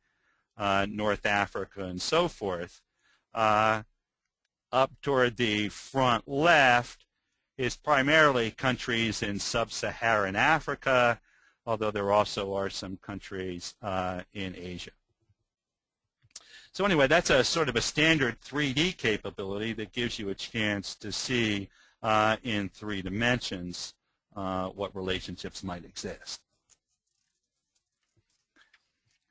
North Africa, and so forth. Up toward the front left is primarily countries in sub-Saharan Africa, although there also are some countries in Asia. So anyway, that's a sort of a standard 3D capability that gives you a chance to see in 3 dimensions what relationships might exist.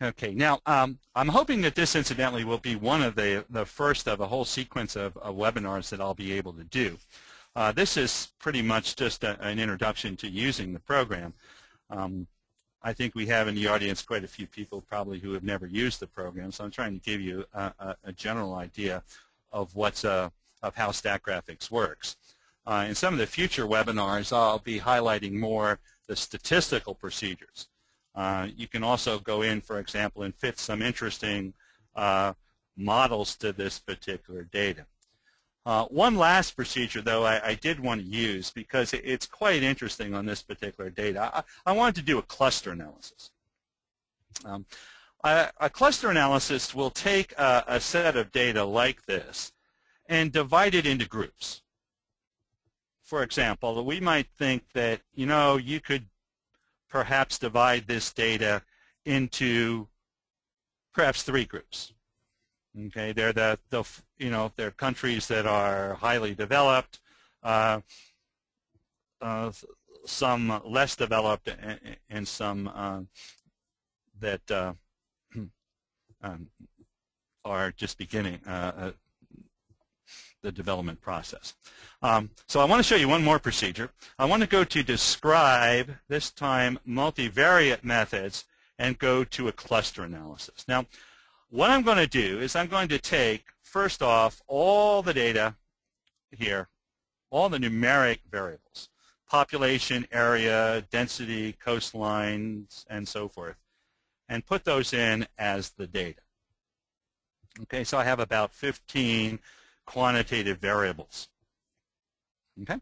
Okay, now I'm hoping that this incidentally will be one of the first of a whole sequence of webinars that I'll be able to do. This is pretty much just an introduction to using the program. I think we have in the audience quite a few people probably who have never used the program, so I'm trying to give you a general idea of of how Statgraphics works. In some of the future webinars, I'll be highlighting more the statistical procedures. You can also go in, for example, and fit some interesting models to this particular data. One last procedure, though, I did want to use because it's quite interesting on this particular data. I wanted to do a cluster analysis. A cluster analysis will take a set of data like this and divide it into groups. For example, we might think that, you could perhaps divide this data into perhaps 3 groups. Okay, they're they're countries that are highly developed, some less developed, and some that are just beginning the development process. So I want to show you one more procedure. I want to go to Describe, this time multivariate methods, and go to a cluster analysis. Now, what I'm going to do is I'm going to take, first off, all the data here, all the numeric variables, population, area, density, coastlines, and so forth, and put those in as the data. Okay, so I have about 15 quantitative variables. Okay.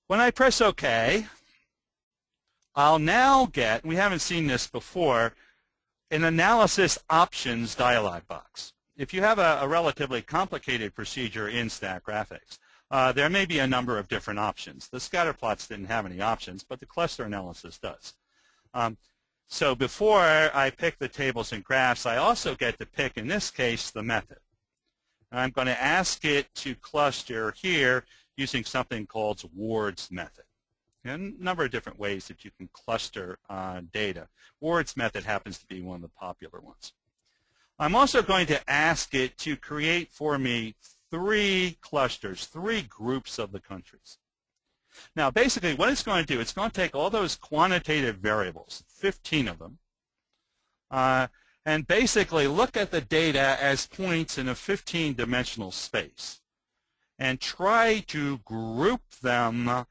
When I press OK, I'll now get, we haven't seen this before, an analysis options dialog box. If you have a relatively complicated procedure in Statgraphics, there may be a number of different options. The scatterplots didn't have any options, but the cluster analysis does. So before I pick the tables and graphs, I also get to pick, in this case, the method. And I'm going to ask it to cluster here using something called Ward's method. A number of different ways that you can cluster data. Ward's method happens to be one of the popular ones. I'm also going to ask it to create for me 3 clusters, 3 groups of the countries. Now, basically, what it's going to do, it's going to take all those quantitative variables, 15 of them, and basically look at the data as points in a 15-dimensional space and try to group them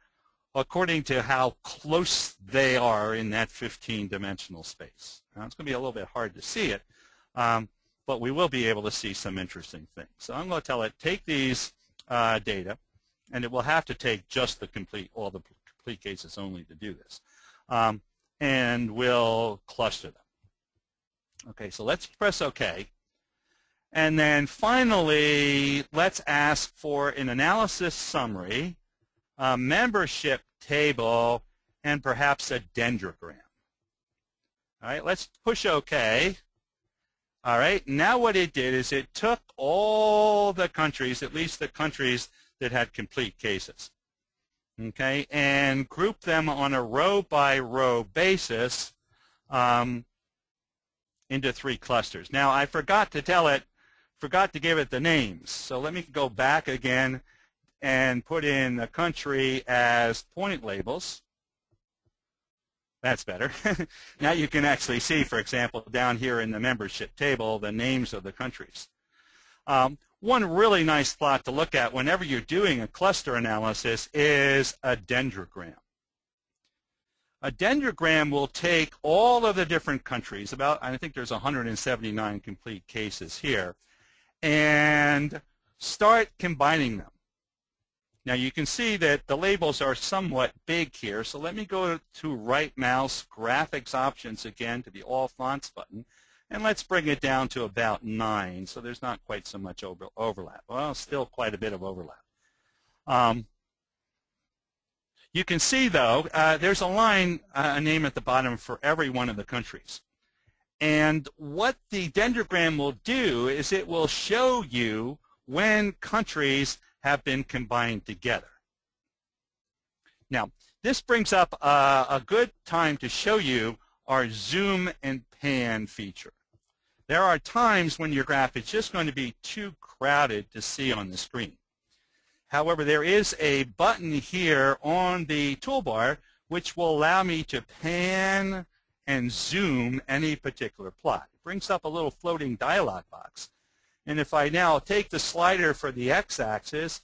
according to how close they are in that 15-dimensional space. Now, it's going to be a little bit hard to see it, but we will be able to see some interesting things. So I'm going to tell it, take these data, and it will have to take just all the complete cases only to do this, and we'll cluster them. Okay, so let's press OK. And then finally, let's ask for an analysis summary, a membership table, and perhaps a dendrogram. All right, let's push OK. All right, now what it did is it took all the countries, at least the countries that had complete cases, okay, and grouped them on a row-by-row basis into 3 clusters. Now, I forgot to give it the names. So let me go back again and put in the country as point labels. That's better. Now you can actually see, for example, down here in the membership table, the names of the countries. One really nice plot to look at whenever you're doing a cluster analysis is a dendrogram. A dendrogram will take all of the different countries, I think there's 179 complete cases here, and start combining them. Now you can see that the labels are somewhat big here, so let me go to right mouse, graphics options again to the all fonts button, and let's bring it down to about 9, so there's not quite so much overlap. Well, still quite a bit of overlap. You can see, though, there's a line, a name at the bottom for every one of the countries. And what the dendrogram will do is it will show you when countries have been combined together. Now, this brings up a good time to show you our zoom and pan feature. There are times when your graph is just going to be too crowded to see on the screen. However, there is a button here on the toolbar which will allow me to pan and zoom any particular plot. It brings up a little floating dialog box. And if I now take the slider for the x-axis,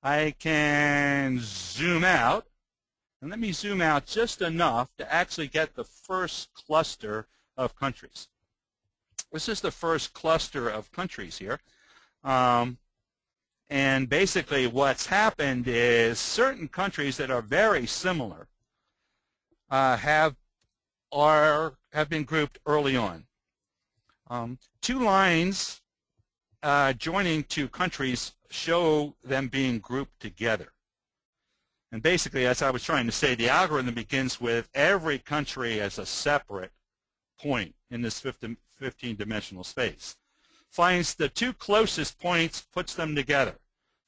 I can zoom out. And let me zoom out just enough to actually get the first cluster of countries. This is the first cluster of countries here. And basically what's happened is certain countries that are very similar have been grouped early on. 2 lines joining 2 countries show them being grouped together. And basically, as I was trying to say, the algorithm begins with every country as a separate point in this 15-dimensional space. Finds the 2 closest points, puts them together.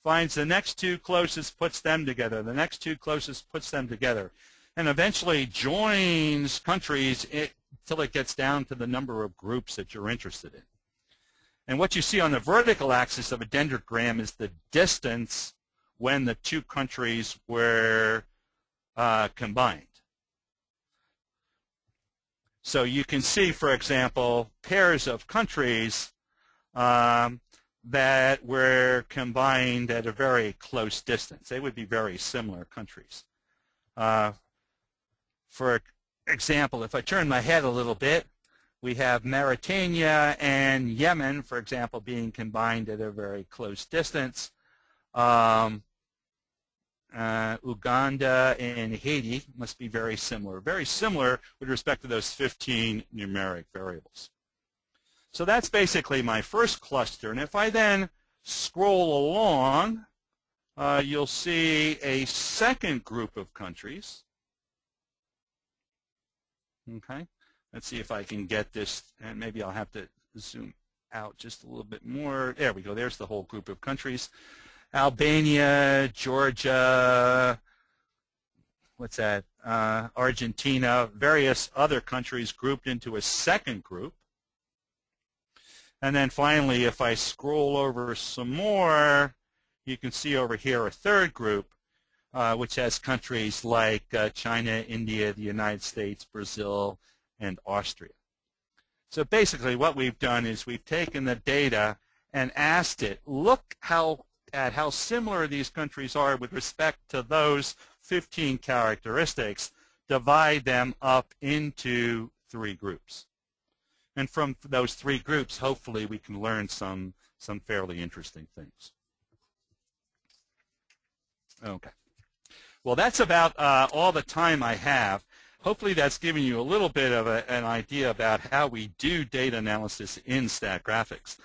Finds the next 2 closest, puts them together. The next 2 closest, puts them together. And eventually joins countries until it gets down to the number of groups that you're interested in. And what you see on the vertical axis of a dendrogram is the distance when the 2 countries were combined. So you can see, for example, pairs of countries that were combined at a very close distance. They would be very similar countries. For example, if I turn my head a little bit, we have Mauritania and Yemen, for example, being combined at a very close distance. Uganda and Haiti must be very similar with respect to those 15 numeric variables. So that's basically my first cluster. And if I then scroll along, you'll see a second group of countries. Okay, let's see if I can get this, and maybe I'll have to zoom out just a little bit more. There we go. There's the whole group of countries. Albania, Georgia, what's that, Argentina, various other countries grouped into a second group. And then finally, if I scroll over some more, you can see over here a third group, which has countries like China, India, the United States, Brazil, and Austria. So basically what we've done is we've taken the data and asked it, look at how similar these countries are with respect to those 15 characteristics, divide them up into 3 groups. And from those 3 groups, hopefully we can learn some fairly interesting things. Okay. Well, that's about all the time I have. Hopefully that's given you a little bit of an idea about how we do data analysis in Statgraphics.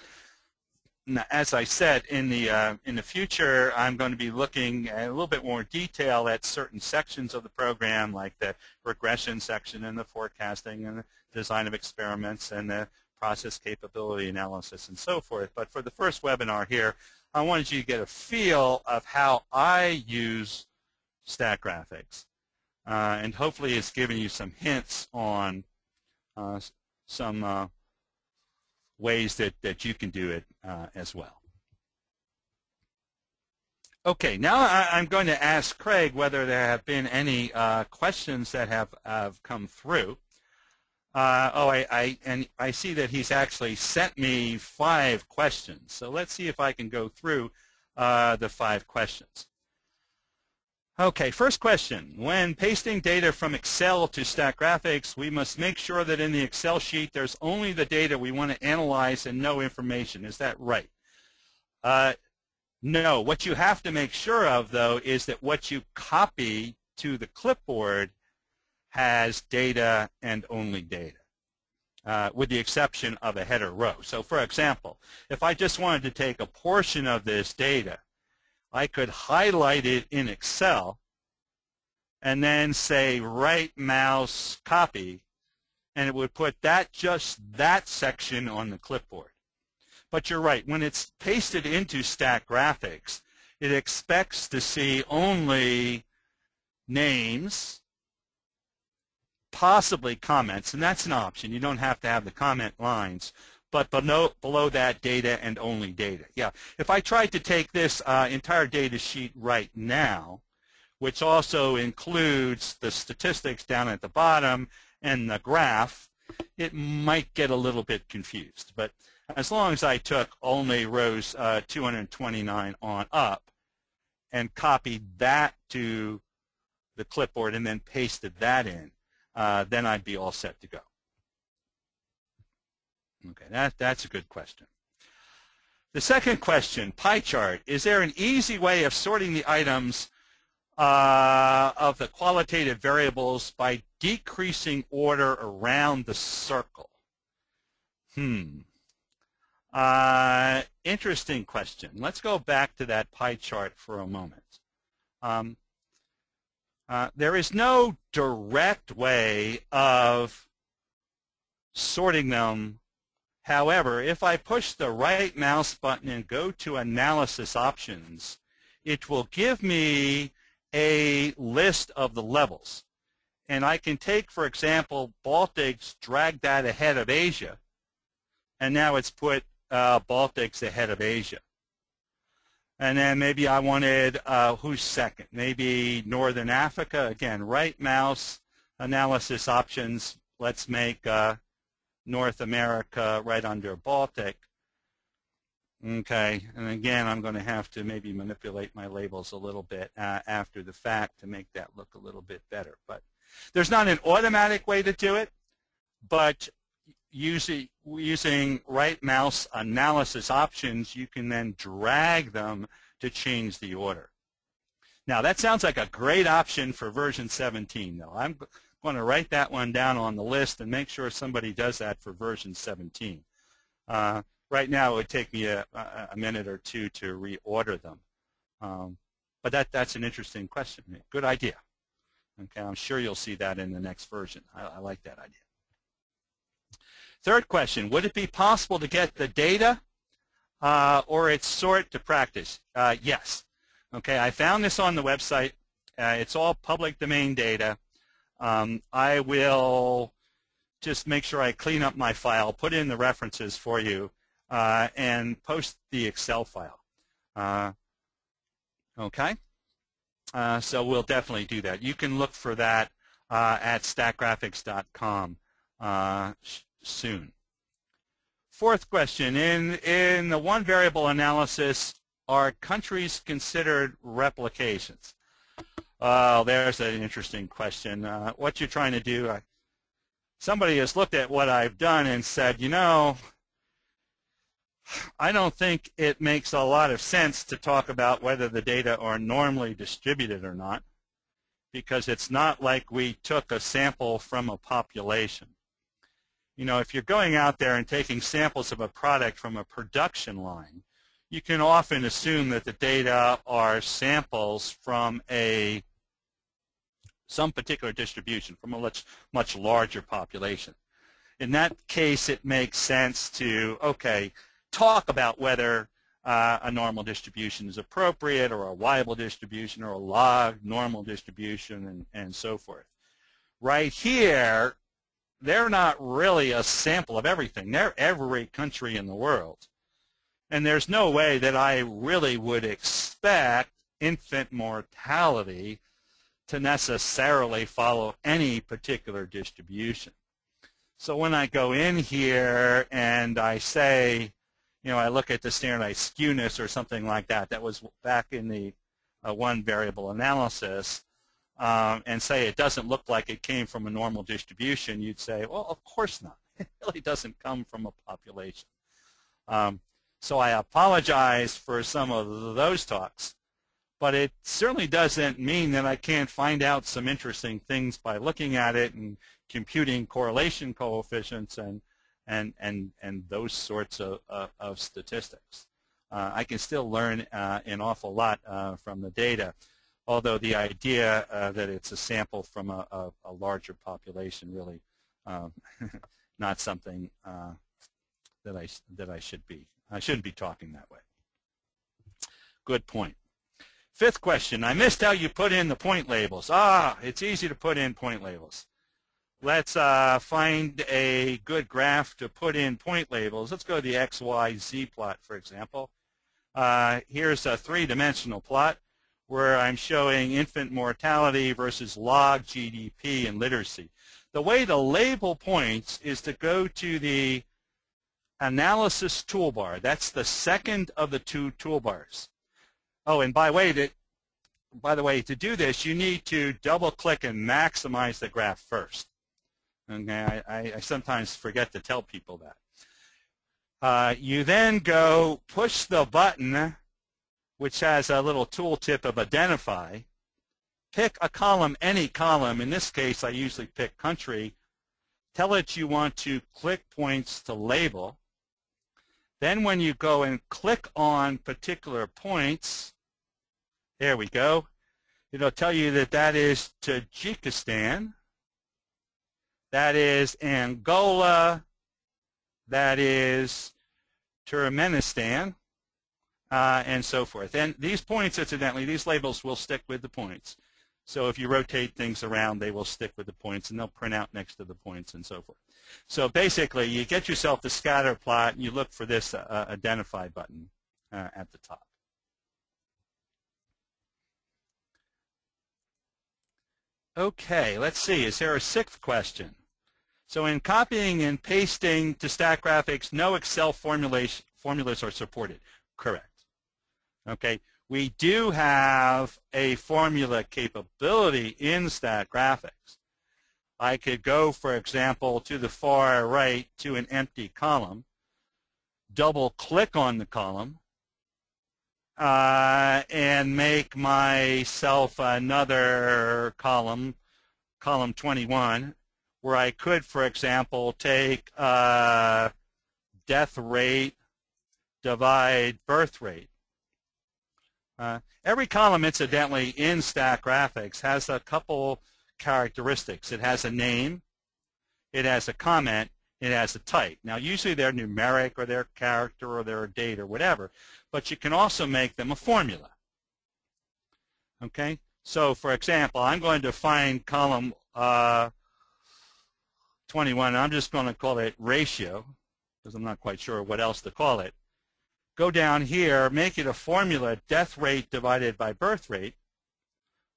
Now, as I said, in the future, I'm going to be looking at a little bit more detail at certain sections of the program, like the regression section and the forecasting and the design of experiments and the process capability analysis and so forth. But for the first webinar here, I wanted you to get a feel of how I use Statgraphics. And hopefully it's given you some hints on some ways that you can do it as well. Okay, now I'm going to ask Craig whether there have been any questions that have come through. I see that he's actually sent me 5 questions. So let's see if I can go through the 5 questions. Okay, first question. When pasting data from Excel to Statgraphics, we must make sure that in the Excel sheet there's only the data we want to analyze and no information. Is that right? No. What you have to make sure of, though, is that what you copy to the clipboard has data and only data, with the exception of a header row. So, for example, if I just wanted to take a portion of this data, I could highlight it in Excel and then say right mouse copy, and it would put just that section on the clipboard. But you're right, when it's pasted into Statgraphics, it expects to see only names, possibly comments, and that's an option. You don't have to have the comment lines. But below that, data and only data. Yeah, if I tried to take this entire data sheet right now, which also includes the statistics down at the bottom and the graph, it might get a little bit confused. But as long as I took only rows 229 on up and copied that to the clipboard and then pasted that in, then I'd be all set to go. Okay, that's a good question. The second question, pie chart. Is there an easy way of sorting the items of the qualitative variables by decreasing order around the circle? Interesting question. Let's go back to that pie chart for a moment. There is no direct way of sorting them. However, if I push the right mouse button and go to Analysis Options, it will give me a list of the levels. And I can take, for example, Baltics, drag that ahead of Asia, and now it's put Baltics ahead of Asia. And then maybe I wanted who's second? Maybe Northern Africa. Again, right mouse, Analysis Options. Let's make North America right under Baltic. Okay, and again, I'm going to have to maybe manipulate my labels a little bit after the fact to make that look a little bit better. But there's not an automatic way to do it, but using right mouse Analysis Options, you can then drag them to change the order. Now, that sounds like a great option for version 17, though. I'm going to write that one down on the list and make sure somebody does that for version 17. Right now, it would take me a minute or two to reorder them. But that's an interesting question. Good idea. Okay, I'm sure you'll see that in the next version. I like that idea. Third question, would it be possible to get the data or its sort to practice? Yes. Okay, I found this on the website, It's all public domain data. I will just make sure I clean up my file, put in the references for you, and post the Excel file. Okay? So we'll definitely do that. You can look for that at statgraphics.com soon. Fourth question, in the one variable analysis, are countries considered replications? Oh, there's an interesting question. What you're trying to do, somebody has looked at what I've done and said, you know, I don't think it makes a lot of sense to talk about whether the data are normally distributed or not, because it's not like we took a sample from a population. You know, if you're going out there and taking samples of a product from a production line, you can often assume that the data are samples from some particular distribution, from a much larger population. In that case, it makes sense to, okay, talk about whether a normal distribution is appropriate, or a Weibull distribution, or a log normal distribution, and so forth. Right here, they're not really a sample of everything. They're every country in the world. And there's no way that I really would expect infant mortality to necessarily follow any particular distribution. So when I go in here and I say, you know, I look at the standardized skewness or something like that, that was back in the one variable analysis, and say it doesn't look like it came from a normal distribution, you'd say, well, of course not. It really doesn't come from a population. So I apologize for some of those talks, but it certainly doesn't mean that I can't find out some interesting things by looking at it and computing correlation coefficients and those sorts of statistics. I can still learn an awful lot from the data, although the idea that it's a sample from a larger population really not something that I should be. I shouldn't be talking that way. Good point. Fifth question, I missed how you put in the point labels. It's easy to put in point labels. Let's find a good graph to put in point labels. Let's go to the X, Y, Z plot, for example. Here's a three-dimensional plot where I'm showing infant mortality versus log GDP and literacy. The way to label points is to go to the analysis toolbar. That's the second of the two toolbars. Oh, and by the way, to do this, you need to double-click and maximize the graph first. Okay, I sometimes forget to tell people that. You then go push the button, which has a little tooltip of identify. Pick a column, any column. In this case, I usually pick country. Tell it you want to click points to label. Then when you go and click on particular points, there we go. It'll tell you that that is Tajikistan, that is Angola, that is Turkmenistan, and so forth. And these points, incidentally, these labels will stick with the points. So if you rotate things around, they will stick with the points, and they'll print out next to the points and so forth. So basically, you get yourself the scatter plot, and you look for this identify button at the top. Okay, let's see. Is there a sixth question? So in copying and pasting to Statgraphics, no Excel formulas are supported. Correct. Okay, we do have a formula capability in Statgraphics. I could go, for example, to the far right to an empty column, double-click on the column, and make myself another column, column 21, where I could, for example, take death rate divide birth rate. Every column, incidentally, in Statgraphics has a couple characteristics. It has a name, it has a comment, it has a type. Now, usually they're numeric or they're character or they're a date or whatever, but you can also make them a formula. Okay? So, for example, I'm going to find column 21. I'm just going to call it ratio because I'm not quite sure what else to call it. Go down here, make it a formula, death rate divided by birth rate.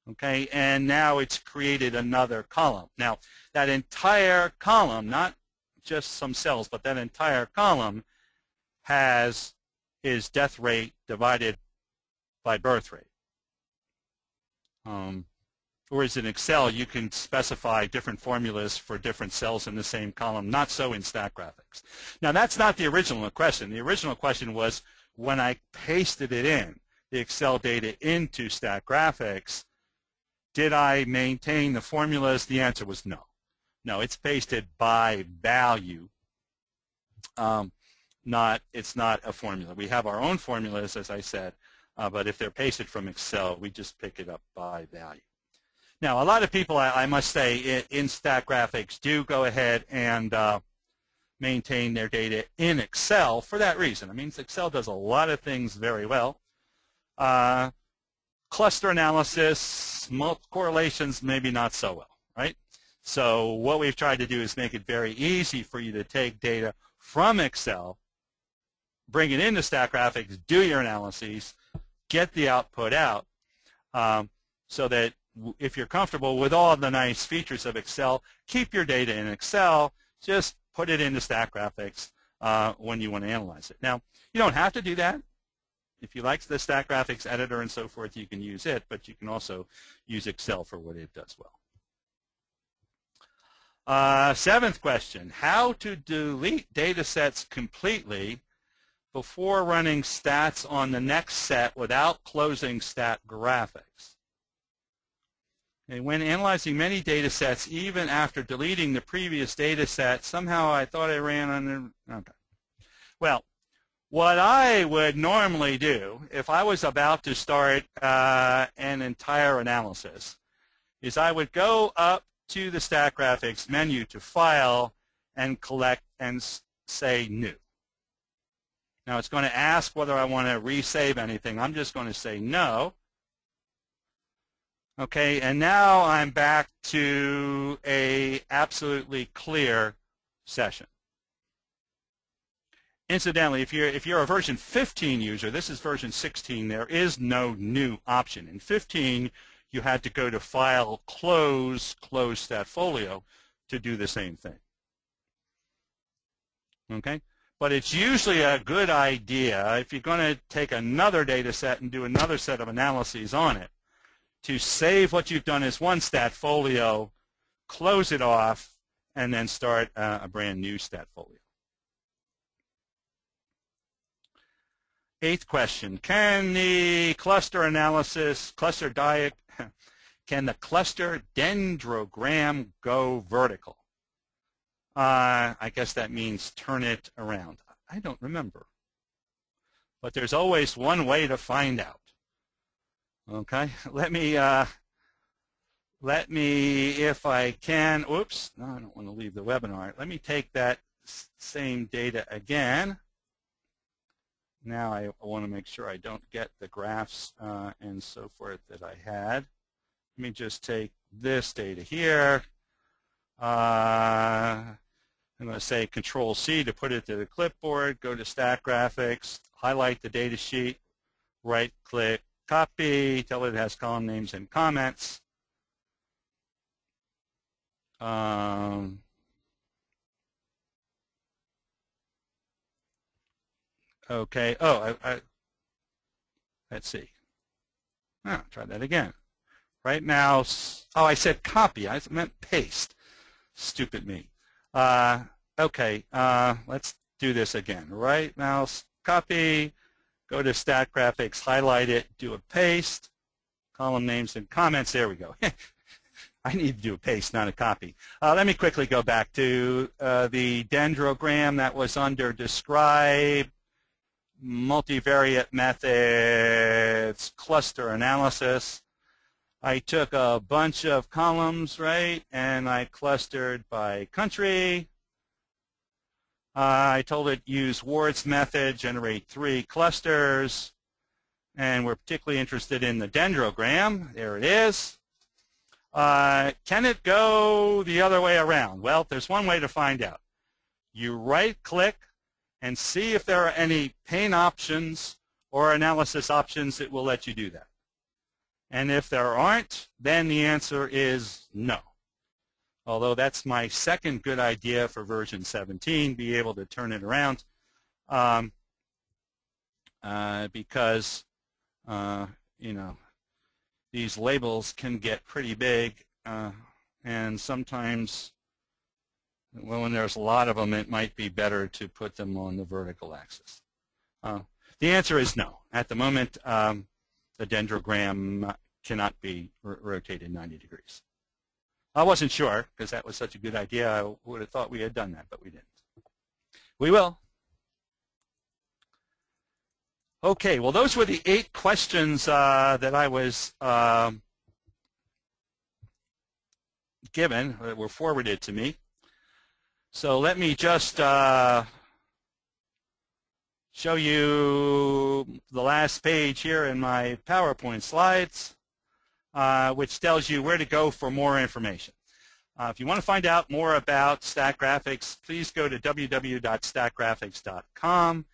Okay, and now it's created another column. Now, that entire column, not just some cells, but that entire column has his death rate divided by birth rate. Whereas in Excel, you can specify different formulas for different cells in the same column. Not so in Statgraphics. Now, that's not the original question. The original question was when I pasted it in, the Excel data into Statgraphics, did I maintain the formulas? The answer was no. No, it's pasted by value. It's not a formula. We have our own formulas, as I said, but if they're pasted from Excel, we just pick it up by value. Now, a lot of people, I must say, in Statgraphics do go ahead and maintain their data in Excel for that reason. I mean, Excel does a lot of things very well. Cluster analysis, correlations, maybe not so well, right? So what we've tried to do is make it very easy for you to take data from Excel, bring it into Statgraphics, do your analyses, get the output out, so that if you're comfortable with all the nice features of Excel, keep your data in Excel, just put it into Statgraphics when you want to analyze it. Now, you don't have to do that. If you like the Statgraphics editor and so forth, you can use it, but you can also use Excel for what it does well. Seventh question, how to delete data sets completely before running stats on the next set without closing Statgraphics. Okay, when analyzing many data sets, even after deleting the previous data set, somehow I thought I ran under, okay. Well, what I would normally do if I was about to start an entire analysis is I would go up to the Statgraphics menu to File and Collect and say New. Now it's going to ask whether I want to resave anything. I'm just going to say no. Okay, and now I'm back to a absolutely clear session. Incidentally, if you're a version 15 user, this is version 16, there is no new option. In 15, you had to go to File, Close Statfolio to do the same thing. Okay? But it's usually a good idea, if you're going to take another data set and do another set of analyses on it, to save what you've done as one Statfolio, close it off, and then start a brand new Statfolio. Eighth question, can the cluster analysis, can the cluster dendrogram go vertical? I guess that means turn it around. I don't remember. But there's always one way to find out. Okay, let me, if I can, oops, no, I don't want to leave the webinar. Let me take that same data again. Now I want to make sure I don't get the graphs and so forth that I had. Let me just take this data here. I'm going to say Control-C to put it to the clipboard, go to Statgraphics, highlight the data sheet, right-click, copy, tell it it has column names and comments. Okay, let's see. Try that again. Right mouse, I said copy, I meant paste. Stupid me. Okay, let's do this again. Right mouse, copy, go to Statgraphics, highlight it, do a paste, column names and comments, there we go. I need to do a paste, not a copy. Let me quickly go back to the Dendrogram that was under Describe, Multivariate Methods, Cluster Analysis. I took a bunch of columns, right, and I clustered by country. I told it use Ward's method, generate 3 clusters. and we're particularly interested in the Dendrogram. There it is. Can it go the other way around? Well, there's one way to find out. You right-click and see if there are any pane options or analysis options that will let you do that. And if there aren't, then the answer is no. Although that's my second good idea for version 17, be able to turn it around, because you know, these labels can get pretty big, and sometimes, well, when there's a lot of them, it might be better to put them on the vertical axis. The answer is no. At the moment, the Dendrogram cannot be rotated 90 degrees. I wasn't sure, because that was such a good idea. I would have thought we had done that, but we didn't. We will. Okay, well, those were the 8 questions that I was given, that were forwarded to me. So let me just show you the last page here in my PowerPoint slides, which tells you where to go for more information. If you want to find out more about Statgraphics, please go to www.statgraphics.com.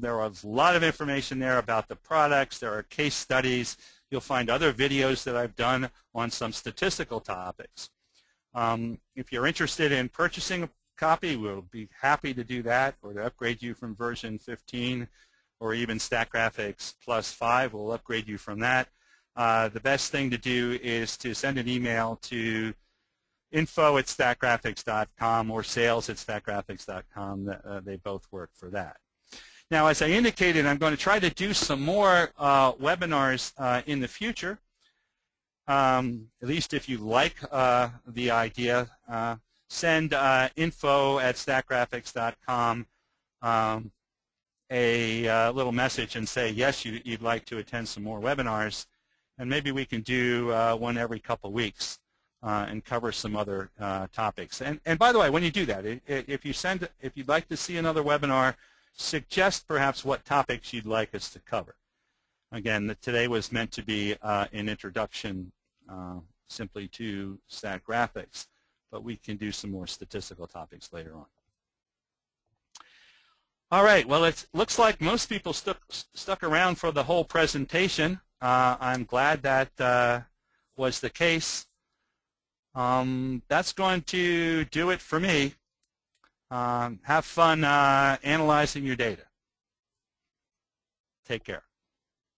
There is a lot of information there about the products. There are case studies. You'll find other videos that I've done on some statistical topics. If you're interested in purchasing a copy, we'll be happy to do that, or to upgrade you from version 15, or even Statgraphics plus 5. We'll upgrade you from that. The best thing to do is to send an email to info@statgraphics.com or sales@statgraphics.com. They both work for that. Now, as I indicated, I'm going to try to do some more webinars in the future. At least if you like the idea, send info@statgraphics.com a little message and say, yes, you'd like to attend some more webinars, and maybe we can do one every couple of weeks and cover some other topics. And by the way, when you do that, if you'd like to see another webinar, suggest perhaps what topics you'd like us to cover. Again, today was meant to be an introduction simply to Statgraphics, but we can do some more statistical topics later on. All right, well, it looks like most people stuck around for the whole presentation. I'm glad that was the case. That's going to do it for me. Have fun analyzing your data. Take care.